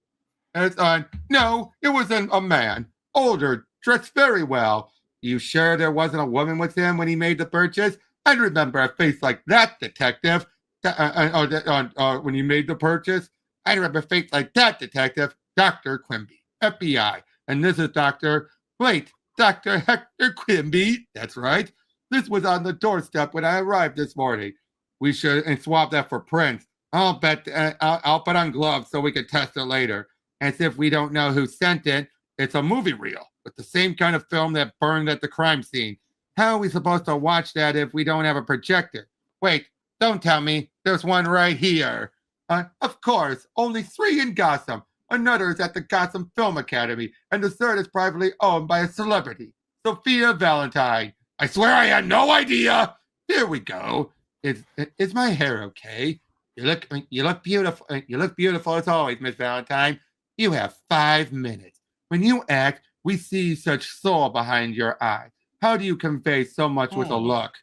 No, it was a man, older, dressed very well. You sure there wasn't a woman with him when he made the purchase? I remember a face like that, detective. When you made the purchase, I remember a face like that, detective. Dr. Quimby, FBI. And this is Dr. Hector Quimby. That's right. This was on the doorstep when I arrived this morning. We should swap that for prints. I'll bet on gloves so we can test it later. As if we don't know who sent it. It's a movie reel with the same kind of film that burned at the crime scene. How are we supposed to watch that if we don't have a projector? Wait, don't tell me. There's one right here. Of course, only 3 in Gotham. Another is at the Gotham Film Academy, and the third is privately owned by a celebrity, Sophia Valentine. I swear I had no idea. Here we go. Is my hair okay? You look beautiful. You look beautiful as always, Miss Valentine. You have 5 minutes. When you act, we see such soul behind your eye. How do you convey so much with a look?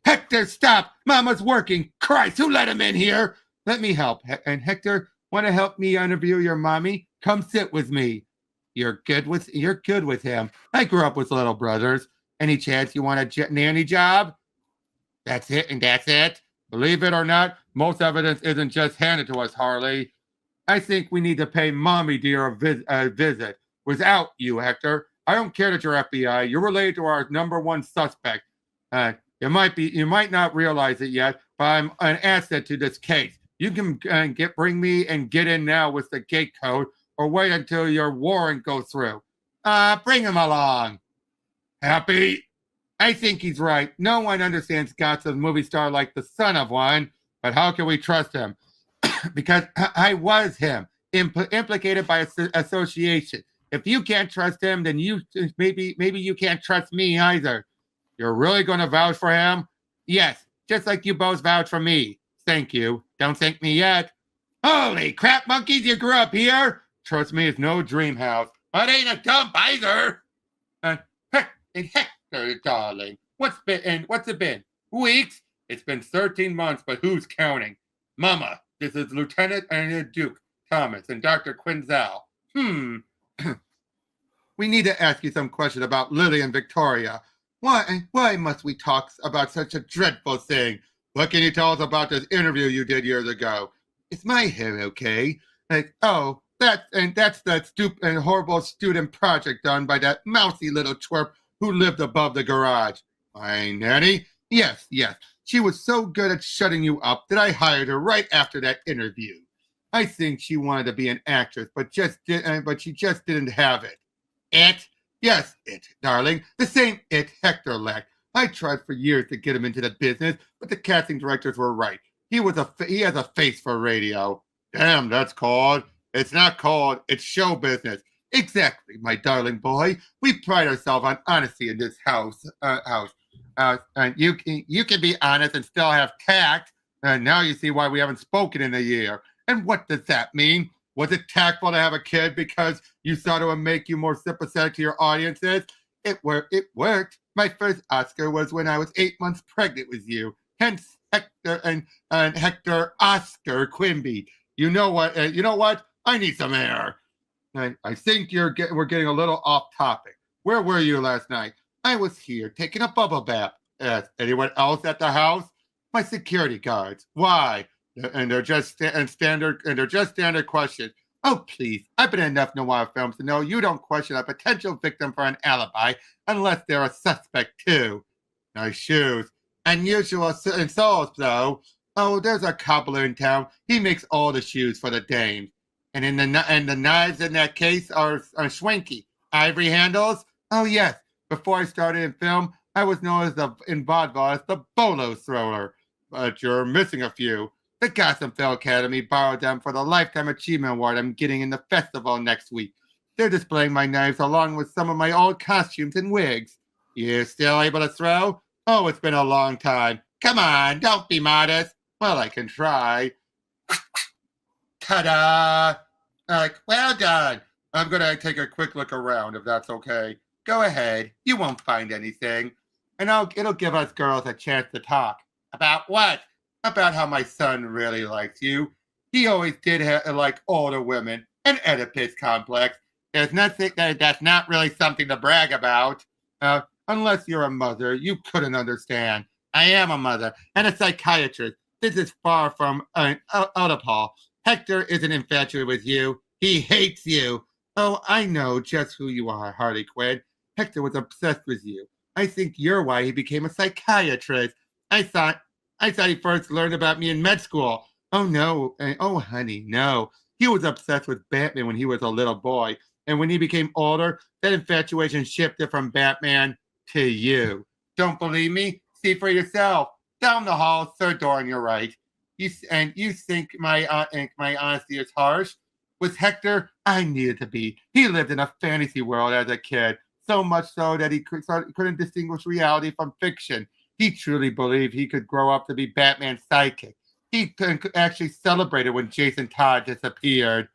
Hector, stop! Mama's working. Christ, who let him in here? Let me help. And Hector, want to help me interview your mommy? Come sit with me. You're good with him. I grew up with little brothers. Any chance you want a nanny job? That's it, and that's it. Believe it or not, most evidence isn't just handed to us, Harley. I think we need to pay Mommy dear a visit. Without you, Hector, I don't care that you're FBI. You're related to our #1 suspect. You might not realize it yet, but I'm an asset to this case. You can bring me and get in now with the gate code, or wait until your warrant goes through. Bring him along. Happy? I think he's right. No one understands Gotham movie star like the son of one, but how can we trust him? Because I was him, implicated by association. If you can't trust him, then maybe you can't trust me either. You're really going to vouch for him? Yes, just like you both vouch for me. Thank you. Don't thank me yet. Holy crap, monkeys, you grew up here? Trust me, it's no dream house. It ain't a dump either. Hector, darling, what's it been? Weeks? It's been 13 months, but who's counting? Mama, this is Lieutenant and Duke Thomas and Dr. Quinzel. We need to ask you some questions about Lily and Victoria. Why must we talk about such a dreadful thing? What can you tell us about this interview you did years ago? Is my hair okay? That's that stupid and horrible student project done by that mousy little twerp who lived above the garage. My nanny? Yes. She was so good at shutting you up that I hired her right after that interview. I think she wanted to be an actress, but she just didn't have it. It? Yes, it, darling. The same it Hector lacked. I tried for years to get him into the business, but the casting directors were right. He has a face for radio. Damn, that's called. It's not called. It's show business. Exactly, my darling boy. We pride ourselves on honesty in this house. And you can be honest and still have tact. And now you see why we haven't spoken in a year. And what does that mean? Was it tactful to have a kid because you thought it would make you more sympathetic to your audiences? It worked. My first Oscar was when I was 8 months pregnant with you. Hence Hector and Hector Oscar Quimby. You know what? I need some air. I think we're getting a little off topic. Where were you last night? I was here taking a bubble bath. Anyone else at the house? My security guards. Why? And they're just standard questions. Oh, please. I've been in enough noir films to know you don't question a potential victim for an alibi unless they're a suspect, too. Nice shoes. Unusual soles, though. Oh, there's a cobbler in town. He makes all the shoes for the dames. And the knives in that case are schwanky. Ivory handles? Oh, yes. Before I started in film, I was known in vaudeville as the bolo thrower. But you're missing a few. The Gotham Film Academy borrowed them for the Lifetime Achievement Award I'm getting in the festival next week. They're displaying my knives along with some of my old costumes and wigs. You still able to throw? Oh, it's been a long time. Come on, don't be modest. Well, I can try. ta-da! Like, well done. I'm going to take a quick look around, if that's okay. Go ahead. You won't find anything. And it'll give us girls a chance to talk. About what? About how my son really likes you. He always did like older women. An Oedipus complex. There's nothing that's not really something to brag about. Unless you're a mother, you couldn't understand. I am a mother and a psychiatrist. This is far from Oedipal. Hector isn't infatuated with you. He hates you. Oh, I know just who you are, Harley Quinn. Hector was obsessed with you. I think you're why he became a psychiatrist. I thought he first learned about me in med school. Oh, no. Oh, honey, no. He was obsessed with Batman when he was a little boy. And when he became older, that infatuation shifted from Batman to you. Don't believe me? See for yourself. Down the hall, third door on your right. You think my honesty is harsh? With Hector, I needed to be. He lived in a fantasy world as a kid, so much so that he couldn't distinguish reality from fiction. He truly believed he could grow up to be Batman's sidekick. He actually celebrated when Jason Todd disappeared.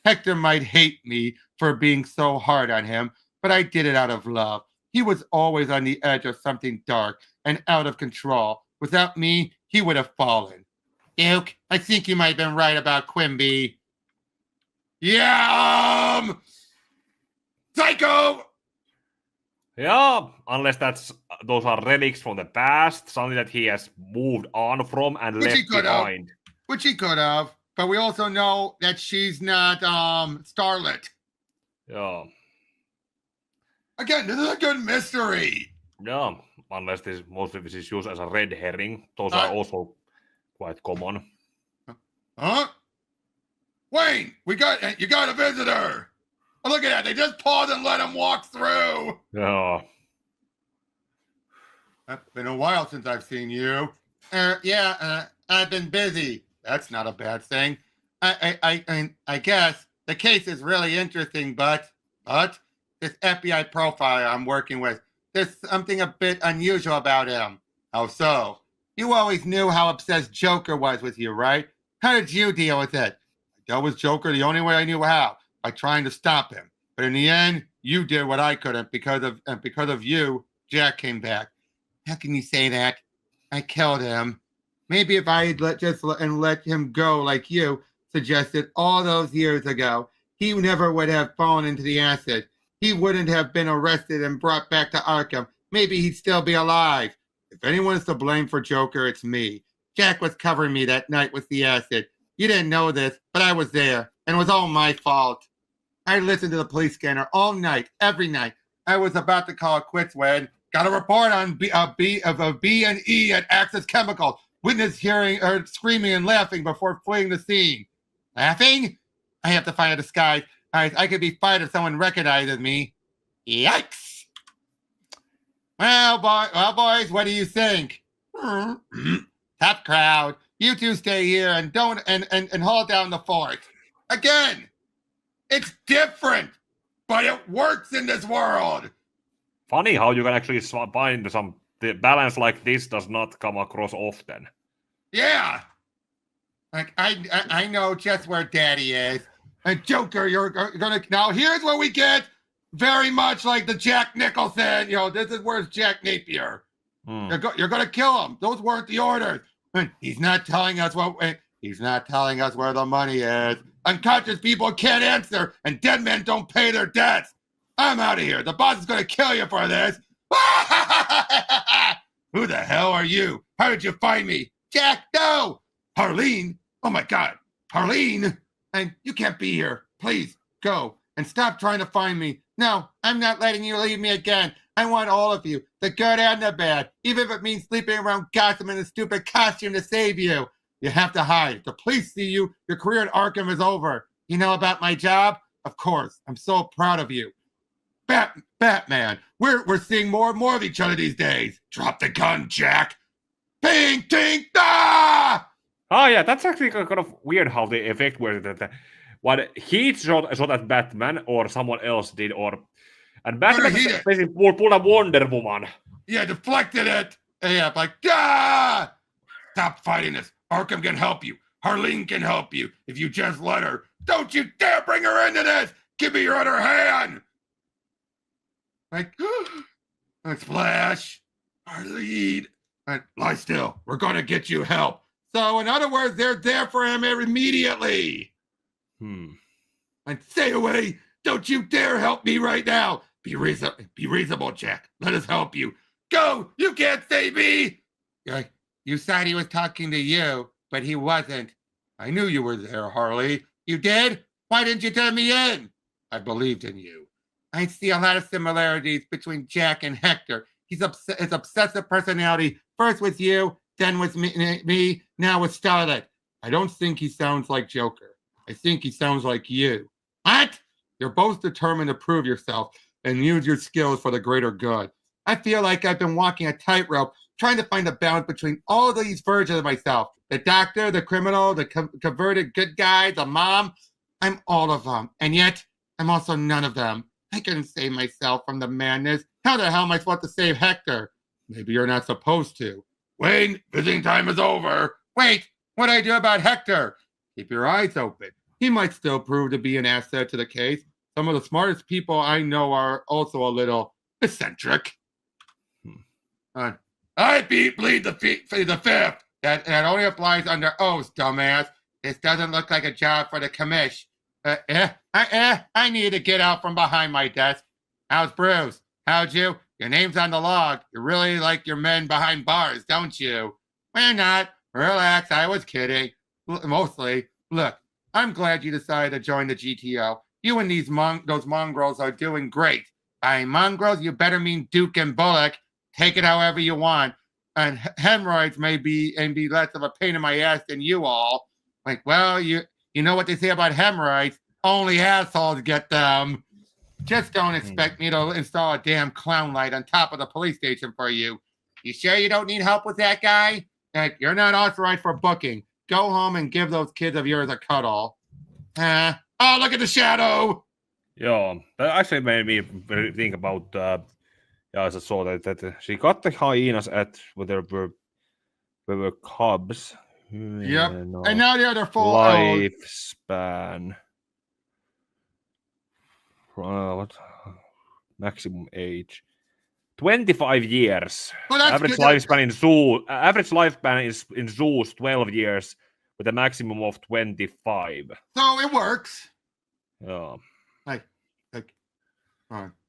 Hector might hate me for being so hard on him, but I did it out of love. He was always on the edge of something dark and out of control. Without me, he would have fallen. Duke, I think you might have been right about Quimby. Yeah, Psycho! Yeah, unless those are relics from the past, something that he has moved on from and left behind. Which he could have, but we also know that she's not starlit. Yeah. Again, this is a good mystery. Yeah, unless most of this is used as a red herring. Those are also quite common. Huh? Wayne, you got a visitor. Oh, look at that. They just paused and let him walk through. Yeah. It's been a while since I've seen you. I've been busy. That's not a bad thing. I guess the case is really interesting, but this FBI profile I'm working with, there's something a bit unusual about him. How so? You always knew how obsessed Joker was with you, right? How did you deal with it? I dealt with Joker the only way I knew how, by trying to stop him. But in the end, you did what I couldn't. Because of you, Jack came back. How can you say that? I killed him. Maybe if I had let him go like you suggested all those years ago, he never would have fallen into the acid. He wouldn't have been arrested and brought back to Arkham. Maybe he'd still be alive. If anyone's to blame for Joker, it's me. Jack was covering me that night with the acid. You didn't know this, but I was there, and it was all my fault. I listened to the police scanner all night, every night. I was about to call it quits when got a report on B and E at Access Chemicals. Witness hearing her screaming and laughing before fleeing the scene. Laughing? I have to find a disguise. I could be fired if someone recognizes me. Yikes! Well, boys, what do you think? Tough crowd. You two stay here and don't and hold down the fort. Again, it's different, but it works in this world. Funny how you can actually find the balance like this does not come across often. Yeah. Like I know just where Daddy is. And Joker, you're gonna now. Here's where we get very much like the Jack Nicholson. This is where's Jack Napier. You're gonna kill him. Those weren't the orders. He's not telling us He's not telling us where the money is. Unconscious people can't answer, and dead men don't pay their debts. I'm out of here. The boss is gonna kill you for this. Who the hell are you? How did you find me? Jack, no! Harleen? Oh my God. Harleen? And you can't be here. Please, go. And stop trying to find me. No, I'm not letting you leave me again. I want all of you, the good and the bad, even if it means sleeping around Gotham in a stupid costume to save you. You have to hide. If the police see you, your career at Arkham is over. You know about my job? Of course. I'm so proud of you. Batman, we're seeing more and more of each other these days. Drop the gun, Jack. Ping, ting, ah! Oh yeah, that's actually kind of weird how the effect was that what he shot at Batman or someone else did, and Batman basically pulled a Wonder Woman. Yeah, deflected it. Yeah, like, ah! Stop fighting this. Arkham can help you. Harleen can help you if you just let her. Don't you dare bring her into this! Give me your other hand! Like, splash. Harleen. Lie still. We're going to get you help. So, in other words, they're there for him immediately. And stay away. Don't you dare help me right now. Be reasonable, Jack. Let us help you. Go. You can't save me. You said he was talking to you, but he wasn't. I knew you were there, Harley. You did? Why didn't you turn me in? I believed in you. I see a lot of similarities between Jack and Hector. His obsessive personality, first with you, then with me, now with Starlet. I don't think he sounds like Joker. I think he sounds like you. What? You're both determined to prove yourself and use your skills for the greater good. I feel like I've been walking a tightrope, trying to find a balance between all of these versions of myself. The doctor, the criminal, the converted good guy, the mom. I'm all of them. And yet, I'm also none of them. I couldn't save myself from the madness. How the hell am I supposed to save Hector? Maybe you're not supposed to. Wayne, visiting time is over. Wait, what do I do about Hector? Keep your eyes open. He might still prove to be an asset to the case. Some of the smartest people I know are also a little eccentric. I plead the fifth. That only applies under oath, dumbass. This doesn't look like a job for the commish. I need to get out from behind my desk. How's Bruce? How'd you? Your name's on the log. You really like your men behind bars, don't you? We're not. Relax, I was kidding. Mostly. Look, I'm glad you decided to join the GTO. You and those mongrels are doing great. By mongrels, you better mean Duke and Bullock. Take it however you want. And hemorrhoids may be less of a pain in my ass than you all. Like, well, you know what they say about hemorrhoids? Only assholes get them. Just don't expect me to install a damn clown light on top of the police station for you. You sure you don't need help with that guy? You're not authorized for booking. Go home and give those kids of yours a cuddle. Oh, look at the shadow! Yeah, that actually made me think about as I saw that she got the hyenas at where there were cubs. Yep. And now they're full lifespan. What maximum age? 25 years. Well, average lifespan in zoos 12 years with a maximum of 25. So it works. Yeah.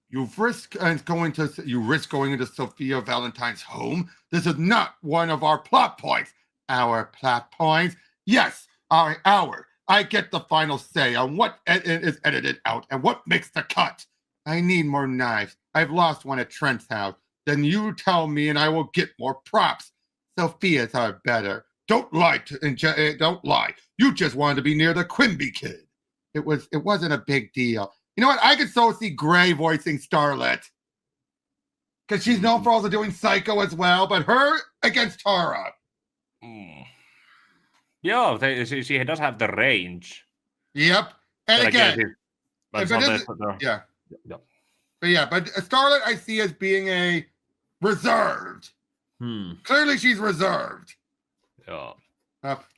You risk going into Sophia Valentine's home. This is not one of our plot points. Our plot points? Yes, our. I get the final say on what is edited out and what makes the cut. I need more knives. I've lost one at Trent's house. Then you tell me and I will get more props. Sophia's are better. Don't lie. Don't lie. You just wanted to be near the Quimby kid. It wasn't a big deal. You know what? I could so see Gray voicing Starlet. Because she's known for also doing Psycho as well, but her against Tara. Yeah, she does have the range. Yep. And again, but Starlet I see as being a reserved. Clearly she's reserved. Yeah.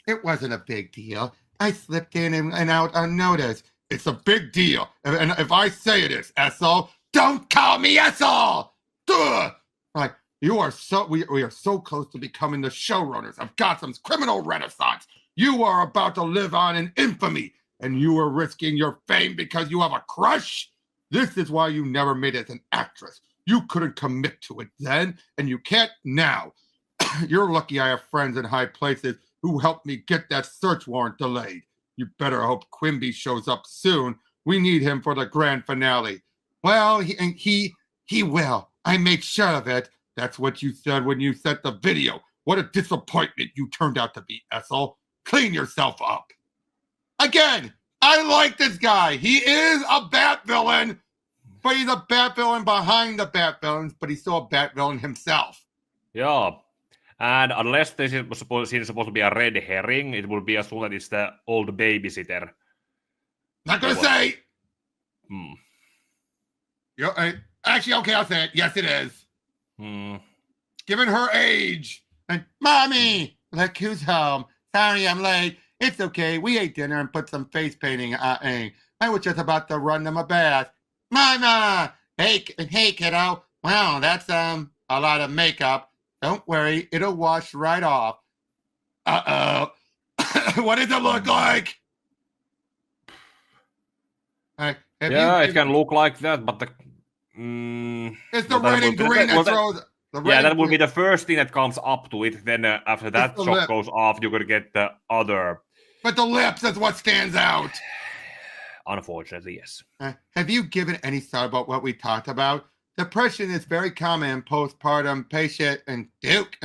It wasn't a big deal. I slipped in and out unnoticed. It's a big deal. And if I say it is, Essel, don't call me Essel! Duh! Like, we are so close to becoming the showrunners of Gotham's criminal renaissance. You are about to live on in infamy, and you are risking your fame because you have a crush? This is why you never made it as an actress. You couldn't commit to it then, and you can't now. You're lucky I have friends in high places who helped me get that search warrant delayed. You better hope Quimby shows up soon. We need him for the grand finale. Well, he will. I made sure of it. That's what you said when you sent the video. What a disappointment you turned out to be, Essel. Clean yourself up. Again, I like this guy. He is a Bat villain, but he's a Bat villain behind the Bat villains, but he's still a Bat villain himself. Yeah. And unless this is supposed to be a red herring, it will be assumed that it's the old babysitter. Not gonna say. Actually, okay, I'll say it. Yes, it is. Given her age, and Mommy, look who's home. Sorry, I'm late. It's okay. We ate dinner and put some face painting on. I was just about to run them a bath. Mama! Hey, kiddo. Wow, that's a lot of makeup. Don't worry, it'll wash right off. Uh-oh. What does it look like? It can look like that, but it's the red and green that throws. That will be the first thing that comes up to it. Then after that shock goes off, you're gonna get the other. But the lips is what stands out. Unfortunately, yes. Have you given any thought about what we talked about? Depression is very common in postpartum patient and Duke.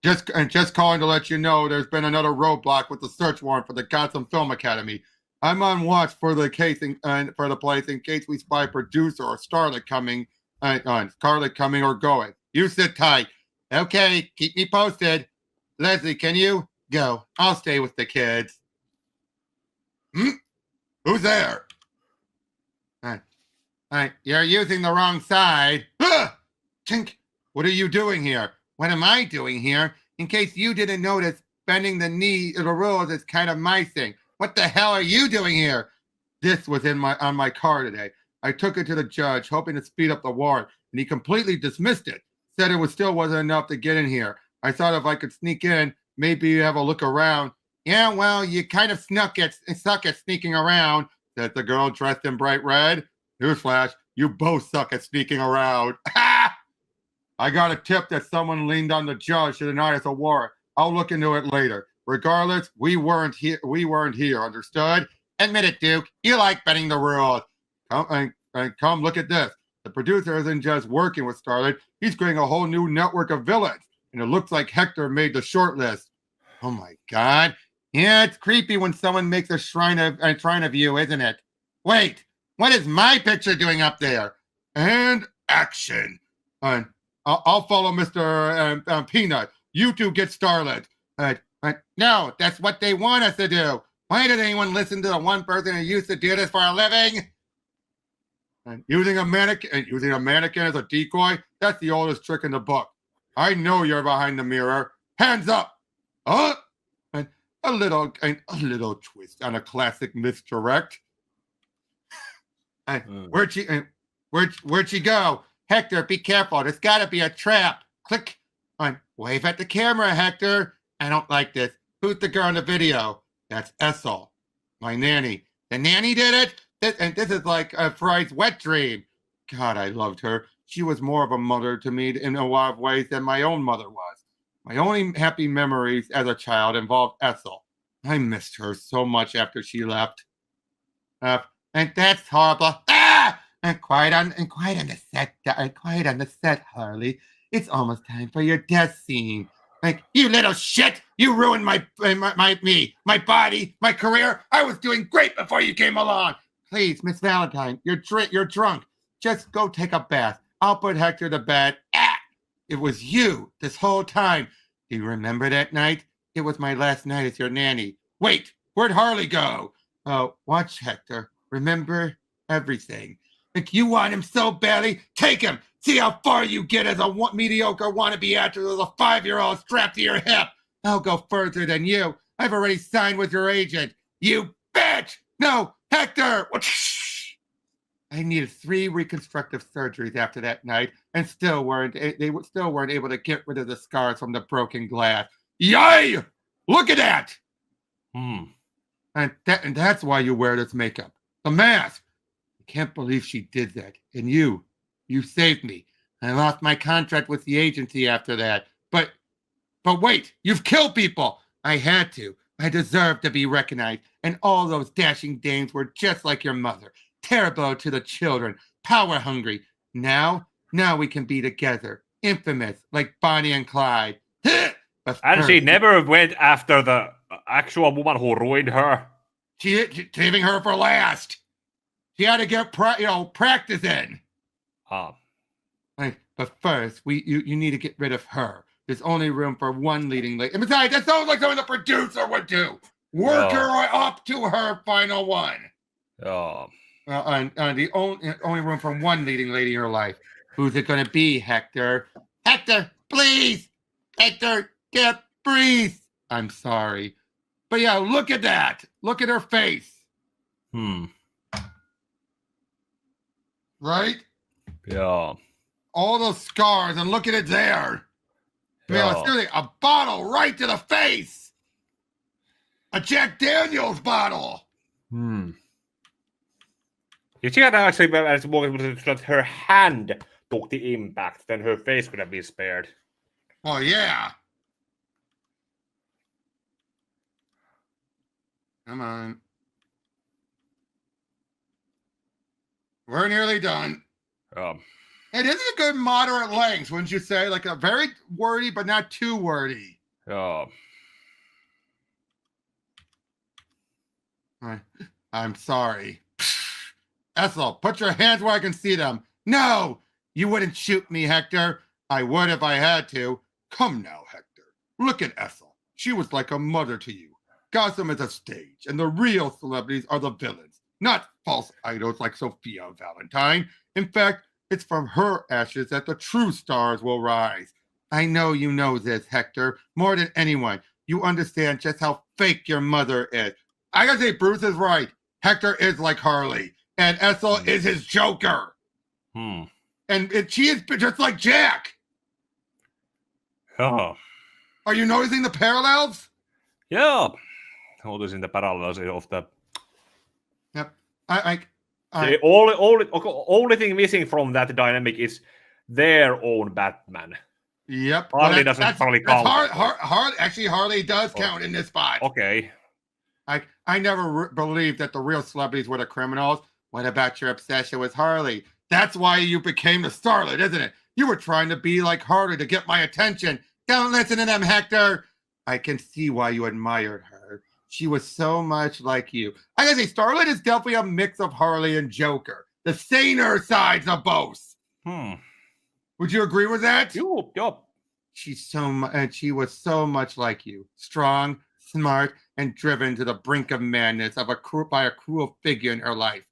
Just calling to let you know there's been another roadblock with the search warrant for the Gotham Film Academy. I'm on watch for the case for the place in case we spy producer or starlet coming or going. You sit tight. Okay, keep me posted. Leslie, can you go? I'll stay with the kids. Who's there? You're using the wrong side. Chink, what are you doing here? What am I doing here? In case you didn't notice, bending the knee of the rules is kind of my thing. What the hell are you doing here? This was on my car today. I took it to the judge, hoping to speed up the warrant, and he completely dismissed it. Said it still wasn't enough to get in here. I thought if I could sneak in, maybe have a look around. Yeah, well, you kind of suck at sneaking around, said the girl dressed in bright red. Newsflash, you both suck at sneaking around. I got a tip that someone leaned on the judge to deny us a warrant. I'll look into it later. Regardless, we weren't here, understood? Admit it, Duke. You like bending the rules. Come look at this. The producer isn't just working with Starlet. He's creating a whole new network of villains. And it looks like Hector made the short list. Oh my God. Yeah, it's creepy when someone makes a shrine of you, isn't it? Wait, what is my picture doing up there? And action. I'll follow Mr. Peanut. You two get Starlet. No, that's what they want us to do. Why did anyone listen to the one person who used to do this for a living? And using a mannequin as a decoy, that's the oldest trick in the book. I know you're behind the mirror. Hands up. And a little twist on a classic misdirect. Where'd she go? Hector, be careful. There's got to be a trap. Click. Wave at the camera, Hector. I don't like this. Who's the girl in the video? That's Azrael, my nanny. The nanny did it? This is like a Fry's wet dream. God, I loved her. She was more of a mother to me in a lot of ways than my own mother was. My only happy memories as a child involved Azrael. I missed her so much after she left. And that's horrible. And quiet on the set, Harley. It's almost time for your death scene. Like, you little shit! You ruined my body, my career. I was doing great before you came along. Please, Miss Valentine, you're drunk. Just go take a bath. I'll put Hector to bed. It was you this whole time. Do you remember that night? It was my last night as your nanny. Wait, where'd Harley go? Oh, watch Hector. Remember everything. Like, you want him so badly? Take him. See how far you get as a mediocre wannabe actor with a 5-year-old strapped to your hip. I'll go further than you. I've already signed with your agent. You bitch! No, Hector! I needed 3 reconstructive surgeries after that night, and they still weren't able to get rid of the scars from the broken glass. Yay! Look at that! And that's why you wear this makeup. The mask. I can't believe she did that. And you saved me. I lost my contract with the agency after that. But wait, you've killed people. I had to. I deserve to be recognized. And all those dashing dames were just like your mother. Terrible to the children. Power hungry. Now we can be together. Infamous, like Bonnie and Clyde. And she never went after the actual woman who ruined her. She's saving her for last. She had to get practice in. But first, you need to get rid of her. There's only room for one leading lady. And besides, that sounds like something the producer would do. Work her up to her final one. And the only room for one leading lady in her life. Who's it going to be, Hector? Hector, please! Hector, breathe! I'm sorry. But yeah, look at that. Look at her face. Right? Yeah. All those scars, and look at it there. Yeah. Seriously, a bottle right to the face. A Jack Daniels bottle. If she had actually that her hand took the impact, then her face could have been spared. Oh, yeah. Come on. We're nearly done. It is a good moderate length, wouldn't you say? Like a very wordy, but not too wordy. I'm sorry. Ethel, put your hands where I can see them. No, you wouldn't shoot me, Hector. I would if I had to. Come now, Hector. Look at Ethel. She was like a mother to you. Gotham is a stage, and the real celebrities are the villains, not false idols like Sophia Valentine. In fact, it's from her ashes that the true stars will rise. I know you know this, Hector, more than anyone. You understand just how fake your mother is. I gotta say, Bruce is right. Hector is like Harley, and Ethel is his Joker. And she is just like Jack. Are you noticing the parallels? Yeah. Noticing the parallels of the... Yep. The only thing missing from that dynamic is their own Batman. Yep. Harley doesn't probably count. Actually, Harley does count in this spot. Okay. I never believed that the real celebrities were the criminals. What about your obsession with Harley? That's why you became the starlet, isn't it? You were trying to be like Harley to get my attention. Don't listen to them, Hector. I can see why you admired her. She was so much like you. I gotta say, Starlet is definitely a mix of Harley and Joker. The saner sides of both. Would you agree with that? Yup. She was so much like you. Strong, smart, and driven to the brink of madness by a cruel figure in her life.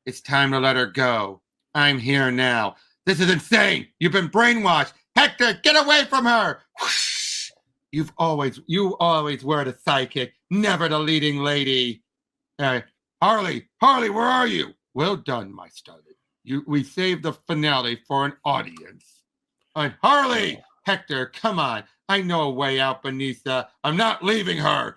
It's time to let her go. I'm here now. This is insane. You've been brainwashed. Hector, get away from her. Whoosh. You always were the sidekick, never the leading lady. Harley, where are you? Well done, my starlet. We saved the finale for an audience. Harley, Hector, come on. I know a way out, Benisa. I'm not leaving her.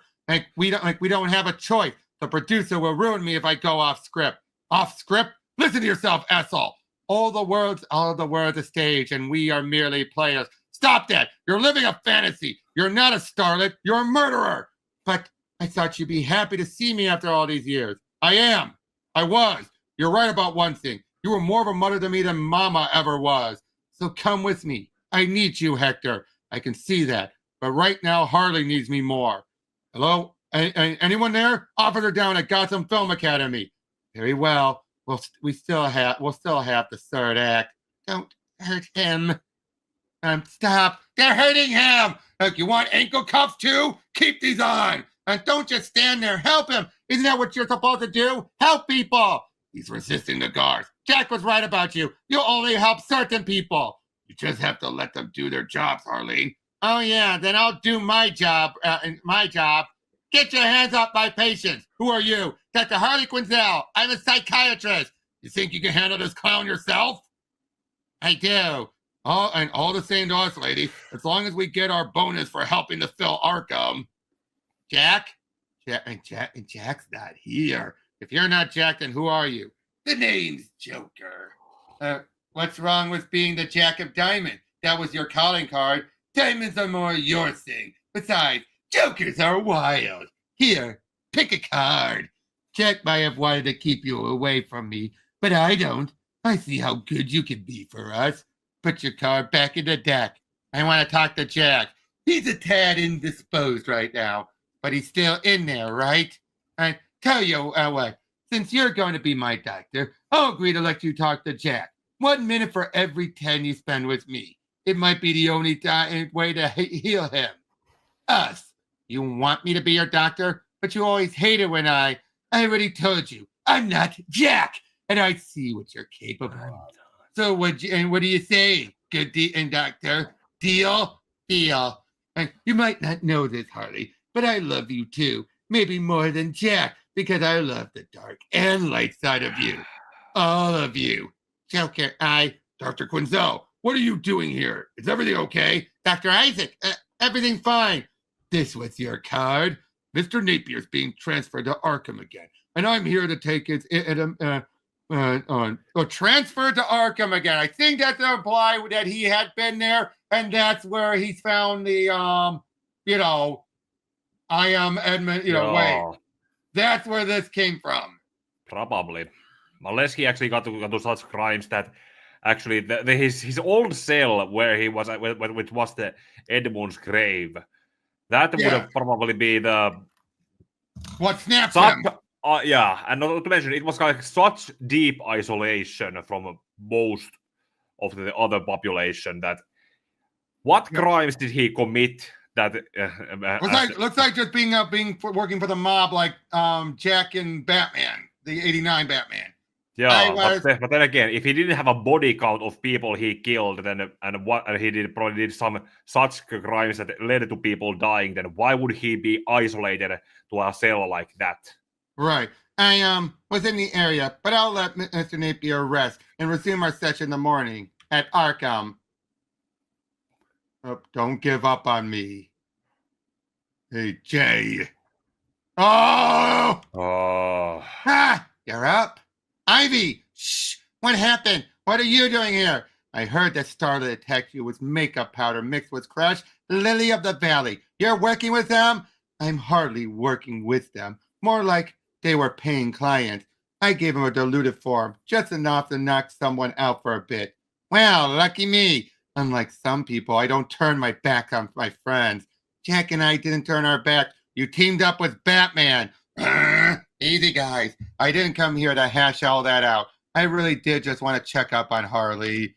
We don't have a choice. The producer will ruin me if I go off script. Off script? Listen to yourself, Ethel. All the words are stage, and we are merely players. Stop that. You're living a fantasy. You're not a starlet. You're a murderer. But I thought you'd be happy to see me after all these years. I am. I was. You're right about one thing. You were more of a mother to me than Mama ever was. So come with me. I need you, Hector. I can see that. But right now, Harley needs me more. Hello? Anyone there? Officer down at Gotham Film Academy. Very well. We'll still have the third act. Don't hurt him. Stop. They're hurting him. Look, you want ankle cuffs too? Keep these on. And don't just stand there. Help him. Isn't that what you're supposed to do? Help people. He's resisting the guards. Jack was right about you. You only help certain people. You just have to let them do their jobs, Harleen. Oh, yeah. Then I'll do my job. Get your hands off my patients. Who are you? Dr. Harley Quinzel. I'm a psychiatrist. You think you can handle this clown yourself? I do. Oh, and all the same to us, lady. As long as we get our bonus for helping to fill Arkham. Jack? Jack's not here. If you're not Jack, then who are you? The name's Joker. What's wrong with being the Jack of Diamond? That was your calling card. Diamonds are more your thing. Besides, Jokers are wild. Here, pick a card. Jack might have wanted to keep you away from me, but I don't. I see how good you can be for us. Put your card back in the deck. I want to talk to Jack. He's a tad indisposed right now, but he's still in there, right? I tell you what, since you're going to be my doctor, I'll agree to let you talk to Jack. 1 minute for every 10 you spend with me. It might be the only way to heal him. Us. You want me to be your doctor, but you always hate it when I already told you, I'm not Jack, and I see what you're capable of. So what do you say? Good doctor? Deal? And you might not know this, Harley, but I love you too. Maybe more than Jack, because I love the dark and light side of you. All of you. Joker, Dr. Quinzel, what are you doing here? Is everything okay? Dr. Isaac, everything fine. This was your card. Mr. Napier's being transferred to Arkham again, and I'm here to take his transfer to Arkham again. I think that's to imply that he had been there, and that's where he's found the I am Edmund. Wait, that's where this came from. Probably, unless he actually got to such crimes that actually his old cell where he was, which was the Edmund's grave, that would have probably be the what snapped him. Yeah, and not to mention, it was like such deep isolation from most of the other population that what crimes did he commit that looks like just being working for the mob, like Jack and Batman, the '89 Batman. Yeah, but then again, if he didn't have a body count of people he killed, then probably did some such crimes that led to people dying, then why would he be isolated to a cell like that? Right. I was in the area, but I'll let Mr. Napier rest and resume our session in the morning at Arkham. Oh, don't give up on me. Hey, Jay. Oh! You're up? Ivy! Shh! What happened? What are you doing here? I heard that Starlet attacked you with makeup powder mixed with Crush, Lily of the Valley. You're working with them? I'm hardly working with them. More like they were paying clients. I gave them a diluted form, just enough to knock someone out for a bit. Well, lucky me. Unlike some people, I don't turn my back on my friends. Jack and I didn't turn our back. You teamed up with Batman. Easy, guys. I didn't come here to hash all that out. I really did just want to check up on Harley.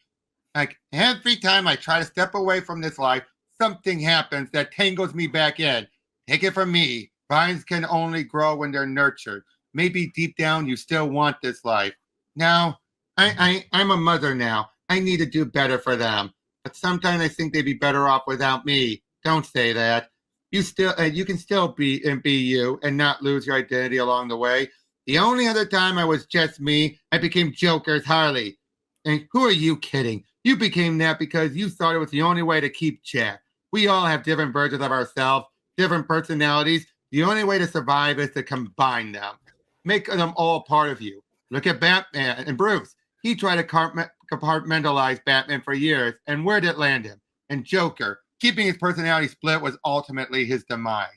Like, every time I try to step away from this life, something happens that tangles me back in. Take it from me. Vines can only grow when they're nurtured. Maybe deep down you still want this life. Now, I'm a mother now. I need to do better for them. But sometimes I think they'd be better off without me. Don't say that. You can still be you and not lose your identity along the way. The only other time I was just me, I became Joker's Harley. And who are you kidding? You became that because you thought it was the only way to keep Jack. We all have different versions of ourselves, different personalities. The only way to survive is to combine them. Make them all part of you. Look at Batman and Bruce. He tried to compartmentalize Batman for years, and where did it land him? And Joker, keeping his personality split was ultimately his demise.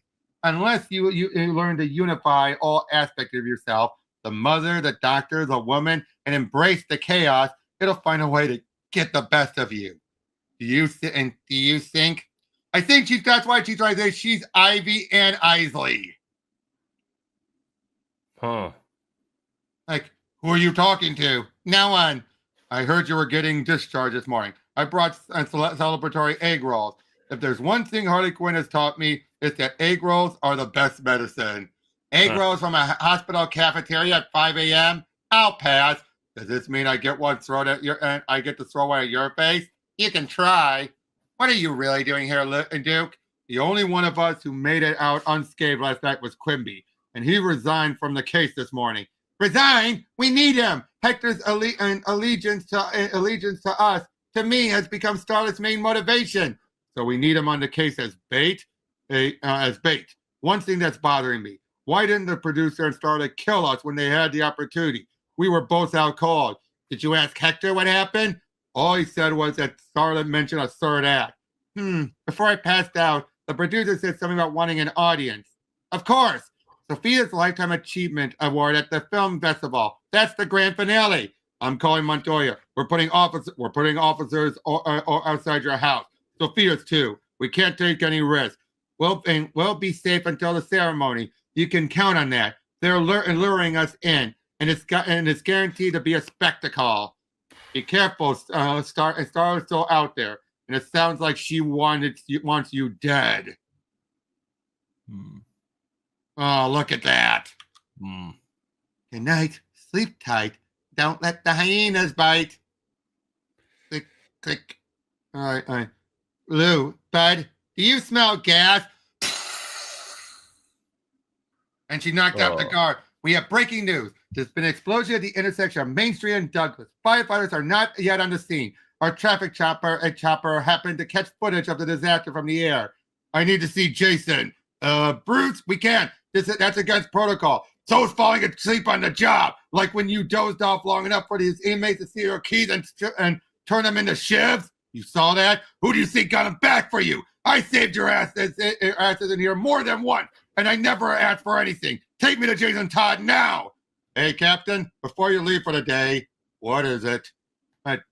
Unless you learn to unify all aspects of yourself, the mother, the doctor, the woman, and embrace the chaos, it'll find a way to get the best of you. Do you think? I think that's why she's trying to say she's Ivy and Isley. Huh. Like, who are you talking to? No one. I heard you were getting discharged this morning. I brought celebratory egg rolls. If there's one thing Harley Quinn has taught me, it's that egg rolls are the best medicine. Egg rolls from a hospital cafeteria at 5 a.m.? I'll pass. Does this mean I get one thrown at I get to throw one at your face? You can try. What are you really doing here, Duke? The only one of us who made it out unscathed last night was Quimby, and he resigned from the case this morning. Resign? We need him. Hector's allegiance to us, to me, has become Starlet's main motivation. So we need him on the case as bait. One thing that's bothering me: why didn't the producer and Starlet kill us when they had the opportunity? We were both out cold. Did you ask Hector what happened? All he said was that Starlet mentioned a third act. Before I passed out, the producer said something about wanting an audience. Of course. Sophia's Lifetime Achievement Award at the film festival. That's the grand finale. I'm calling Montoya. We're putting officers outside your house. Sophia's too. We can't take any risks. We'll be safe until the ceremony. You can count on that. They're luring us in, and it's guaranteed to be a spectacle. Be careful, Starlet's still out there, and it sounds like she wants you dead. Oh, look at that. Good night. Sleep tight. Don't let the hyenas bite. Click, click. All right. Lou, Bud, do you smell gas? And she knocked out the guard. We have breaking news. There's been an explosion at the intersection of Main Street and Douglas. Firefighters are not yet on the scene. Our traffic chopper happened to catch footage of the disaster from the air. I need to see Jason. Bruce, we can't. That's against protocol. So is falling asleep on the job. Like when you dozed off long enough for these inmates to see your keys and turn them into shivs. You saw that? Who do you think got them back for you? I saved your asses in here more than once, and I never asked for anything. Take me to Jason Todd now. Hey, Captain, before you leave for the day, what is it?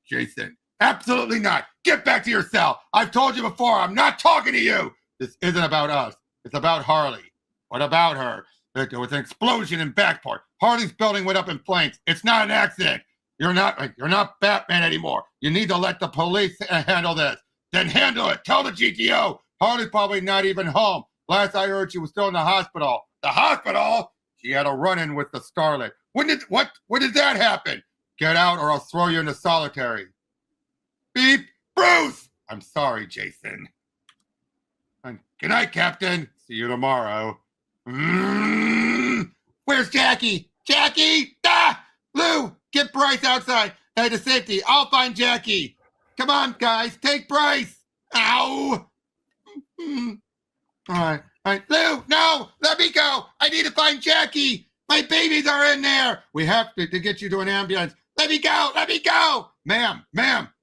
Jason. Absolutely not. Get back to your cell. I've told you before, I'm not talking to you. This isn't about us. It's about Harley. What about her? There was an explosion in Backport. Harley's building went up in flames. It's not an accident. You're not Batman anymore. You need to let the police handle this. Then handle it. Tell the GTO. Harley's probably not even home. Last I heard, she was still in the hospital. The hospital? She had a run-in with the Starlet. When did that happen? Get out or I'll throw you into solitary. Beep. Bruce! I'm sorry, Jason. Good night, Captain. See you tomorrow. Where's Jackie? Jackie! Ah! Lou, get Bryce outside. To safety. I'll find Jackie. Come on, guys. Take Bryce. Ow! All right. Lou, no! Let me go! I need to find Jackie! My babies are in there! We have to get you to an ambulance. Let me go! Let me go! Ma'am,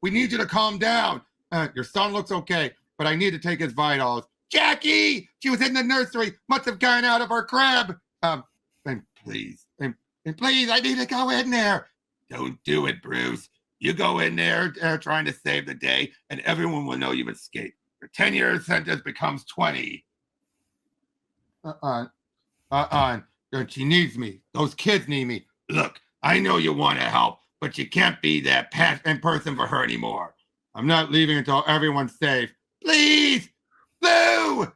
we need you to calm down. Your son looks okay, but I need to take his vitals. Jackie! She was in the nursery. Must have gone out of her crib. And please, I need to go in there. Don't do it, Bruce. You go in there trying to save the day, and everyone will know you've escaped. Your 10-year sentence becomes 20. She needs me. Those kids need me. Look, I know you want to help, but you can't be that person for her anymore. I'm not leaving until everyone's safe. Please! Lou!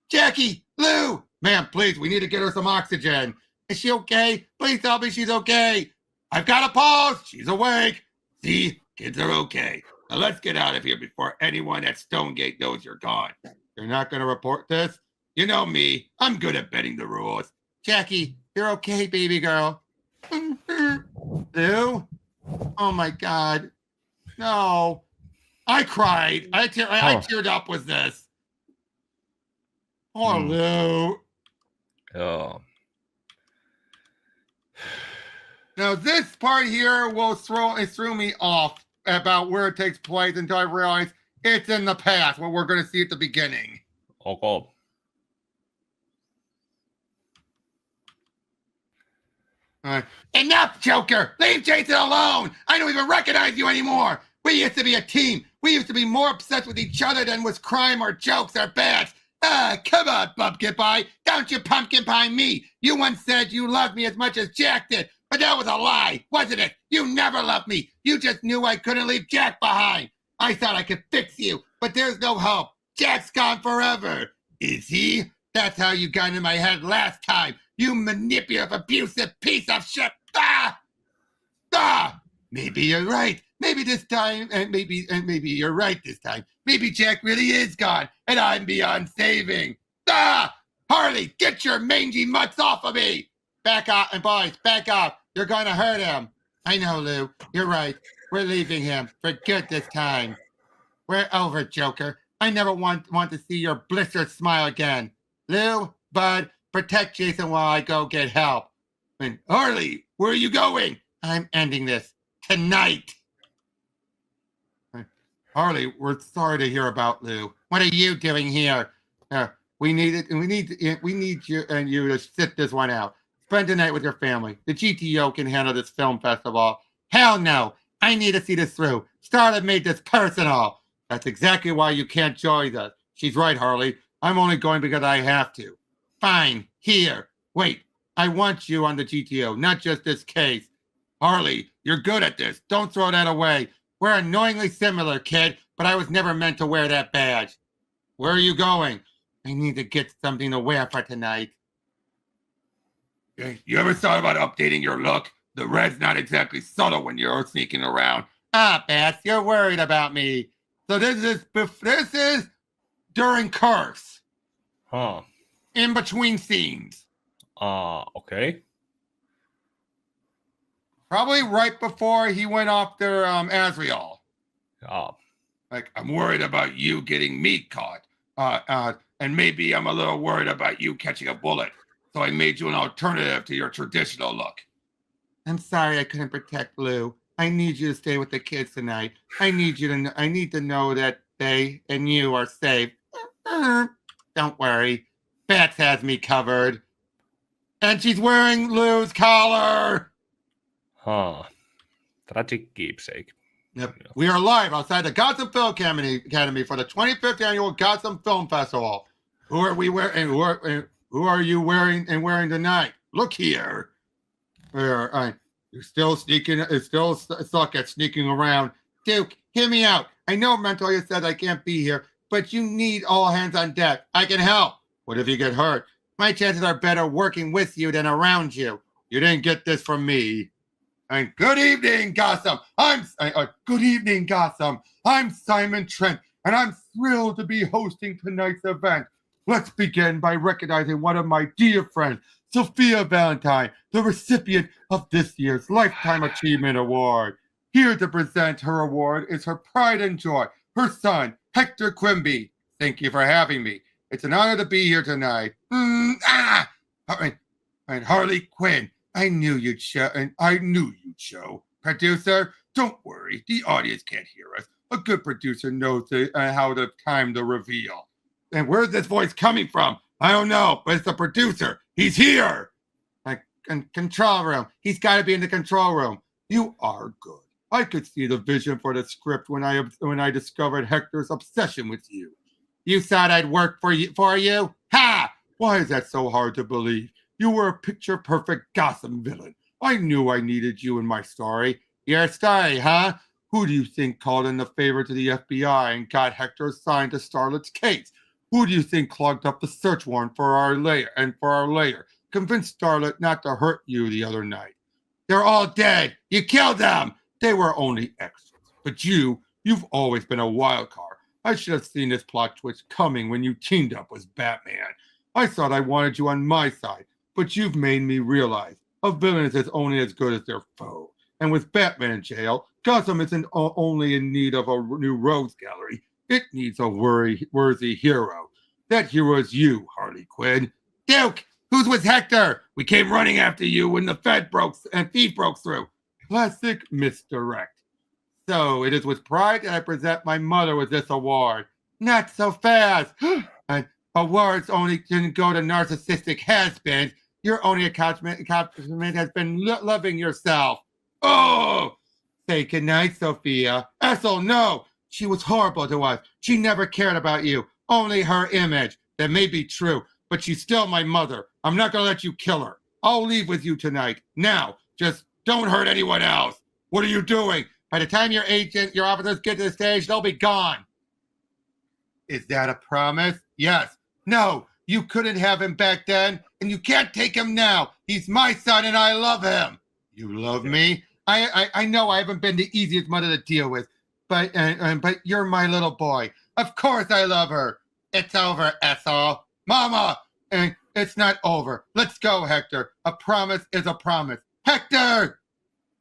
Jackie! Lou! Ma'am, please, we need to get her some oxygen. Is she okay? Please tell me she's okay. I've got a pulse. She's awake. See? Kids are okay. Now let's get out of here before anyone at Stonegate knows you're gone. You're not going to report this? You know me. I'm good at bending the rules. Jackie, you're okay, baby girl. Lou? Oh, my God. No. I cried. I teared up with this. Oh, Lou. Oh. Now, this part here threw me off about where it takes place until I realized it's in the past, what we're going to see at the beginning. Okay. Enough, Joker! Leave Jason alone! I don't even recognize you anymore! We used to be a team. We used to be more obsessed with each other than with crime or jokes or bads. Come on, Pumpkin Pie. Don't you pumpkin pie me. You once said you loved me as much as Jack did, but that was a lie, wasn't it? You never loved me. You just knew I couldn't leave Jack behind. I thought I could fix you, but there's no hope. Jack's gone forever. Is he? That's how you got in my head last time. You manipulative, abusive piece of shit. Maybe you're right. Maybe this time, and maybe you're right this time. Maybe Jack really is gone, and I'm beyond saving. Harley, get your mangy mutts off of me! Back off, and boys, back off. You're gonna hurt him. I know, Lou. You're right. We're leaving him for good this time. We're over, Joker. I never want to see your blistered smile again. Lou, Bud, protect Jason while I go get help. And Harley, where are you going? I'm ending this tonight. Harley, we're sorry to hear about Lou. What are you doing here? We need you and you to sit this one out. Spend the night with your family. The GTO can handle this film festival. Hell no! I need to see this through. Starlet made this personal. That's exactly why you can't join us. She's right, Harley. I'm only going because I have to. Fine. Here. Wait. I want you on the GTO, not just this case. Harley, you're good at this. Don't throw that away. We're annoyingly similar, kid, but I was never meant to wear that badge. Where are you going? I need to get something to wear for tonight. You ever thought about updating your look? The red's not exactly subtle when you're sneaking around. Bats, you're worried about me. So this is during Curse. Huh. In between scenes. Okay. Probably right before he went after Azrael. Like, I'm worried about you getting me caught. And maybe I'm a little worried about you catching a bullet. So I made you an alternative to your traditional look. I'm sorry I couldn't protect Lou. I need you to stay with the kids tonight. I need to know that they and you are safe. Don't worry. Bats has me covered. And she's wearing Lou's collar. Tragic keepsake. Yep. Yeah. We are live outside the Gotham Film Academy for the 25th annual Gotham Film Festival. Who are we wearing? Who are you wearing tonight? Look here. You're still sneaking. Still suck at sneaking around. Duke, hear me out. I know mentally said I can't be here, but you need all hands on deck. I can help. What if you get hurt? My chances are better working with you than around you. You didn't get this from me. And good evening, Gotham. Good evening, Gotham. I'm Simon Trent, and I'm thrilled to be hosting tonight's event. Let's begin by recognizing one of my dear friends, Sophia Valentine, the recipient of this year's Lifetime Achievement Award. Here to present her award is her pride and joy, her son, Hector Quimby. Thank you for having me. It's an honor to be here tonight. And Harley Quinn. I knew you'd show. Producer, don't worry. The audience can't hear us. A good producer knows how to time the reveal. And where's this voice coming from? I don't know, but it's the producer. He's here. Control room. He's got to be in the control room. You are good. I could see the vision for the script when I discovered Hector's obsession with you. You thought I'd work for you? Ha! Why is that so hard to believe? You were a picture-perfect Gotham villain. I knew I needed you in my story. Your story, huh? Who do you think called in the favor to the FBI and got Hector assigned to Starlet's case? Who do you think clogged up the search warrant for our lair? Convinced Starlet not to hurt you the other night. They're all dead. You killed them. They were only extras. But you've always been a wild card. I should have seen this plot twist coming when you teamed up with Batman. I thought I wanted you on my side. But you've made me realize a villain is only as good as their foe. And with Batman in jail, Gotham isn't only in need of a new rogues gallery. It needs a worthy hero. That hero is you, Harley Quinn. Duke, who's with Hector? We came running after you when the thief broke through. Classic misdirect. So it is with pride that I present my mother with this award. Not so fast. And awards only can go to narcissistic has-beens. Your only accomplishment has been loving yourself. Oh! Say goodnight, Sophia. Ethel, no! She was horrible to us. She never cared about you. Only her image. That may be true, but she's still my mother. I'm not going to let you kill her. I'll leave with you tonight. Now, just don't hurt anyone else. What are you doing? By the time your officers get to the stage, they'll be gone. Is that a promise? Yes. No. You couldn't have him back then, and you can't take him now. He's my son, and I love him. You love me? I know I haven't been the easiest mother to deal with, but you're my little boy. Of course I love her. It's over, Ethel. Mama! And it's not over. Let's go, Hector. A promise is a promise. Hector!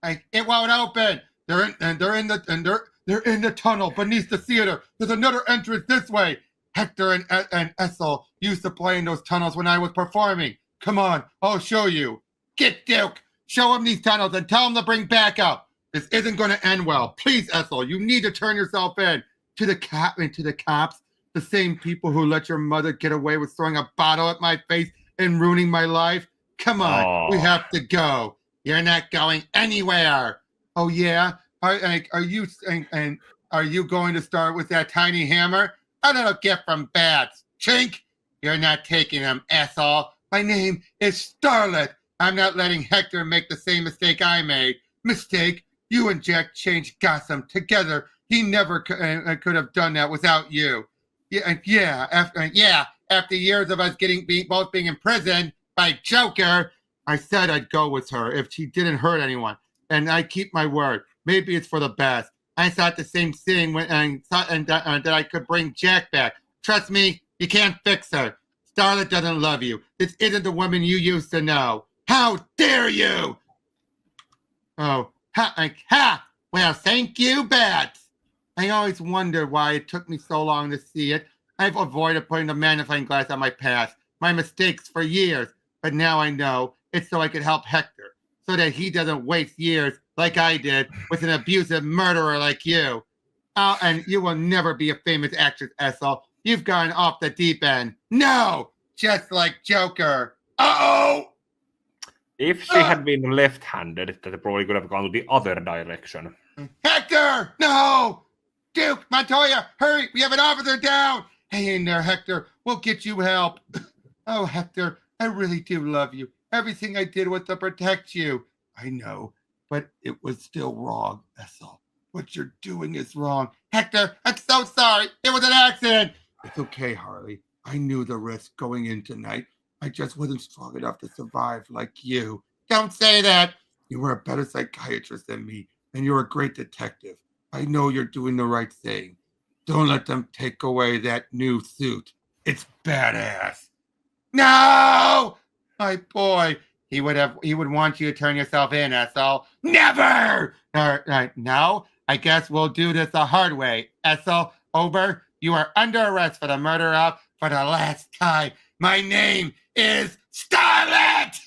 It won't open. They're in the tunnel beneath the theater. There's another entrance this way. Hector and Ethel used to play in those tunnels when I was performing. Come on, I'll show you. Get Duke. Show him these tunnels and tell him to bring backup. This isn't going to end well. Please, Ethel, you need to turn yourself in. To the cops, the same people who let your mother get away with throwing a bottle at my face and ruining my life. Come on, We have to go. You're not going anywhere. Oh yeah? Are you going to start with that tiny hammer? A little gift from bats. Chink! You're not taking them, Ethel. My name is Starlet. I'm not letting Hector make the same mistake I made. Mistake? You and Jack changed Gotham together. He never could have done that without you. After years of us both being imprisoned by Joker, I said I'd go with her if she didn't hurt anyone. And I keep my word. Maybe it's for the best. I thought the same thing that I could bring Jack back. Trust me, you can't fix her. Starlet doesn't love you. This isn't the woman you used to know. How dare you? Oh, ha! Well, thank you, Bats. I always wondered why it took me so long to see it. I've avoided putting the magnifying glass on my past, my mistakes for years, but now I know it's so I could help Hector, so that he doesn't waste years like I did with an abusive murderer like you. Oh, and you will never be a famous actress, Ethel. You've gone off the deep end. No! Just like Joker. Uh-oh! If she had been left-handed, that probably could have gone to the other direction. Hector! No! Duke, Montoya, hurry! We have an officer down! Hang in there, Hector. We'll get you help. Oh, Hector, I really do love you. Everything I did was to protect you. I know, but it was still wrong, Ethel. What you're doing is wrong. Hector, I'm so sorry. It was an accident. It's okay, Harley. I knew the risk going in tonight. I just wasn't strong enough to survive like you. Don't say that. You were a better psychiatrist than me, and you're a great detective. I know you're doing the right thing. Don't let them take away that new suit. It's badass. No! My boy. He would want you to turn yourself in, Ethel. Never! No, I guess we'll do this the hard way. Ethel, over. You are under arrest for the murder of, for the last time. My name is Starlet!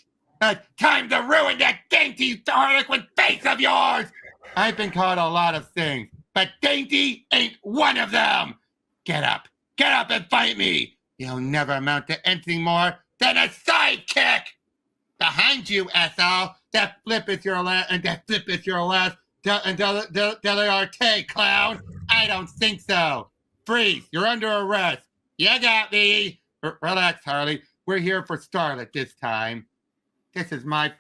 Time to ruin that dainty Harlequin face of yours! I've been called a lot of things, but dainty ain't one of them! Get up and fight me! You'll never amount to anything more than a sidekick! Behind you, Ethel! That flip is your last, Delarte, clown! I don't think so! Freeze! You're under arrest! You got me! Relax, Harley. We're here for Starlet this time. This is my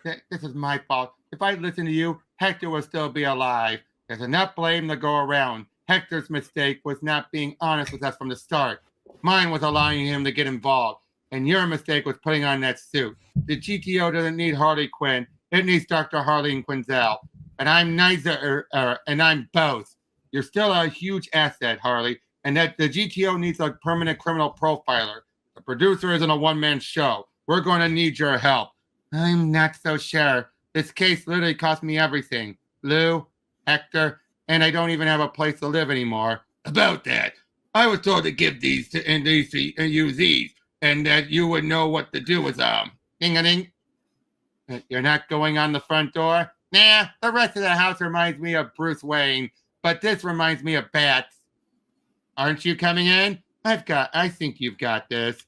fault. If I listened to you, Hector will still be alive. There's enough blame to go around. Hector's mistake was not being honest with us from the start. Mine was allowing him to get involved. And your mistake was putting on that suit. The GTO doesn't need Harley Quinn. It needs Dr. Harley and Quinzel. And I'm neither, and I'm both. You're still a huge asset, Harley. And that the GTO needs a permanent criminal profiler. The producer isn't a one-man show. We're going to need your help. I'm not so sure. This case literally cost me everything. Lou, Hector, and I don't even have a place to live anymore. About that, I was told to give these to use these, and that you would know what to do with them. Ding-a-ding. You're not going on the front door? Nah, the rest of the house reminds me of Bruce Wayne, but this reminds me of Bats. Aren't you coming in? I think you've got this.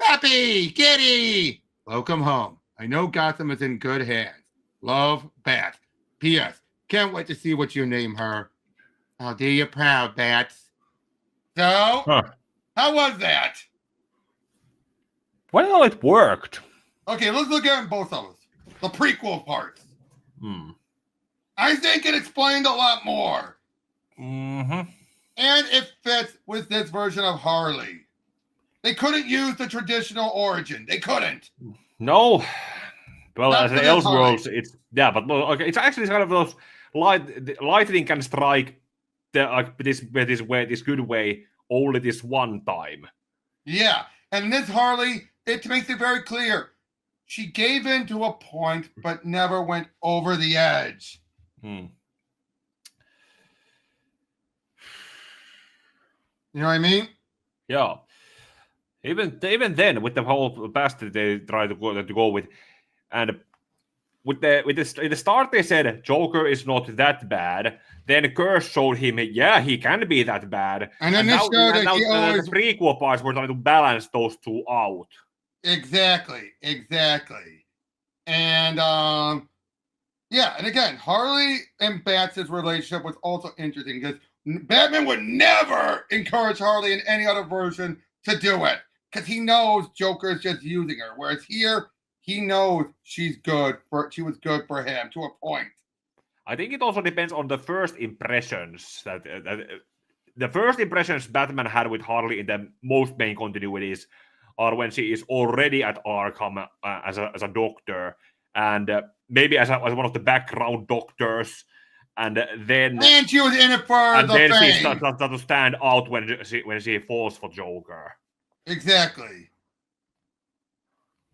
Pappy! Kitty! Welcome home. I know Gotham is in good hands. Love, Bats. P.S. Can't wait to see what you name her. I'll do you proud, Bats. So, How was that? Well, it worked. Okay, let's look at both of us. The prequel parts. I think it explained a lot more. Mm-hmm. And it fits with this version of Harley. They couldn't use the traditional origin. They couldn't. No. Well, Not as for the this Harley. Elseworlds, it's okay. It's actually kind of those lightning can strike this good way only this one time. Yeah, and this Harley, it makes it very clear. She gave in to a point, but never went over the edge. You know what I mean? Yeah. Even then, with the whole past that they try to go with, and in the start they said Joker is not that bad. Then Curse showed him, yeah, he can be that bad. And then the prequel parts were trying to balance those two out. Exactly. And yeah, and again, Harley and Bats' relationship was also interesting because Batman would never encourage Harley in any other version to do it because he knows Joker is just using her. Whereas here, he knows she was good for him to a point. I think it also depends on the first impressions that the first impressions Batman had with Harley in the most main continuities are when she is already at Arkham as a doctor and maybe as one of the background doctors, and she was in it for and the then fame. She starts to stand out when she falls for Joker. Exactly.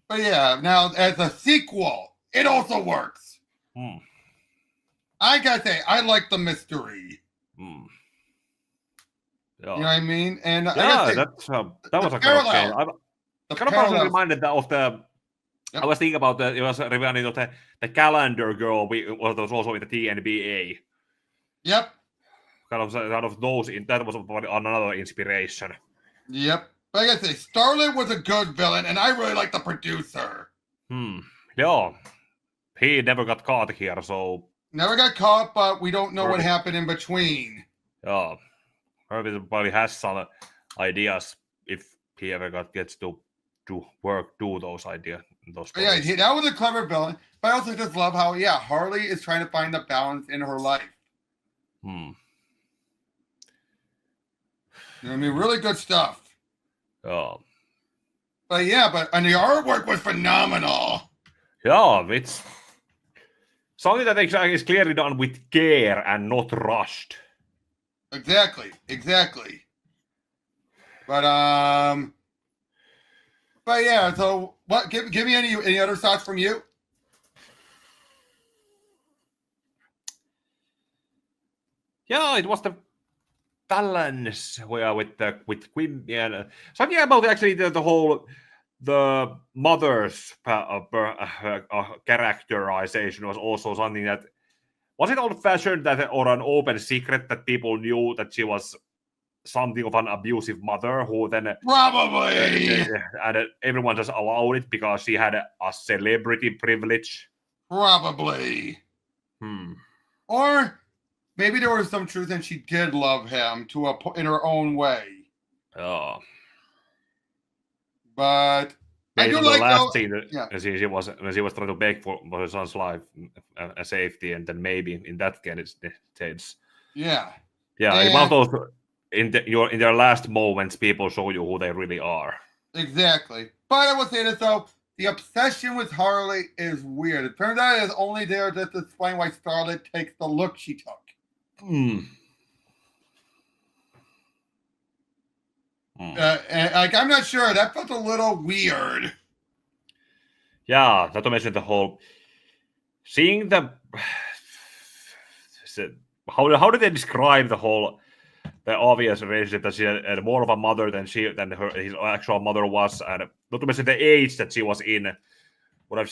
But yeah, now as a sequel, it also works. I gotta say, I like the mystery. Yeah. You know what I mean? And I Yeah, gotta say, that was a kind of game. I kind of also reminded of the. Yep. I was thinking about it was reminding of the calendar girl. Was also in the TNBA. Yep. Kind of those. That was another inspiration. Yep. But I gotta say, Starlet was a good villain, and I really like the producer. Yeah. He never got caught here, so. Never got caught, but we don't know what happened in between. Yeah. Probably has some ideas if he ever gets to do those ideas. Yeah, that was a clever villain. But I also just love how, Harley is trying to find the balance in her life. You know what I mean? Really good stuff. Yeah. But and the artwork was phenomenal. Yeah, it's something that is clearly done with care and not rushed. Exactly. But yeah. So what? Give me any other thoughts from you? Yeah, it was the balance with Quinn and something about actually the mother's characterization was also something that was it old-fashioned or an open secret that people knew that she was something of an abusive mother who then probably and everyone just allowed it because she had a celebrity privilege. Probably. Or maybe there was some truth and she did love him in her own way. Oh. But I do like the last scene when she was trying to beg for her son's life and safety, and then maybe in that case, yeah, and one of those in their last moments, people show you who they really are. Exactly. But I will say this though: the obsession with Harley is weird. It turns out it's only there just to explain why Starlet takes the look she took. I'm not sure. That felt a little weird. Yeah, not to mention the whole seeing the how did they describe the obvious relationship that she had more of a mother than his actual mother was, and not to mention the age that she was in. What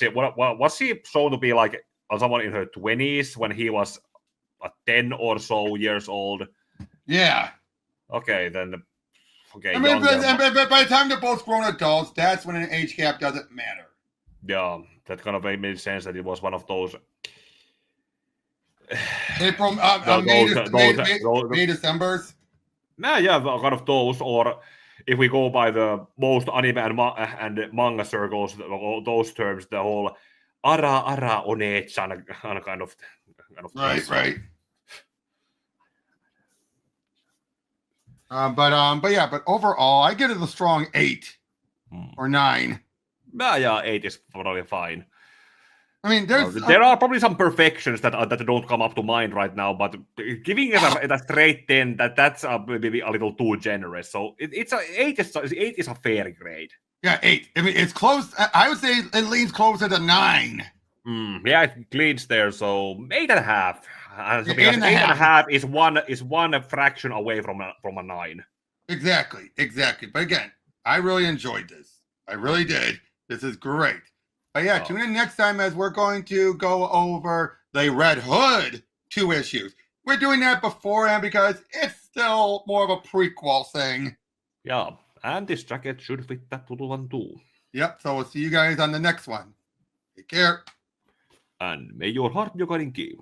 was she shown to be like someone in her 20s when he was 10 or so years old? Yeah. Okay, then. Okay. I mean, but by the time they're both grown adults, that's when an age gap doesn't matter. Yeah, that kind of made sense that it was one of those. April, May, December's. Yeah, kind of those. Or if we go by the most anime and manga circles, those terms, the whole ara one-chan kind of. Right. But overall, I give it a strong 8 or 9. Yeah, 8 is probably fine. I mean, there are probably some perfections that don't come up to mind right now, but giving it a straight 10, that's maybe a little too generous. So it's 8 is a fair grade. Yeah, 8. I mean, it's close. I would say it leans closer to 9. Yeah, it leans there. So 8.5. So because 8.5 is one fraction away from a 9. Exactly. But again, I really enjoyed this. I really did. This is great. But yeah, tune in next time as we're going to go over the Red Hood 2 issues. We're doing that beforehand because it's still more of a prequel thing. Yeah, and this jacket should fit that little one too. Yep, so we'll see you guys on the next one. Take care. And may your heart be guiding key.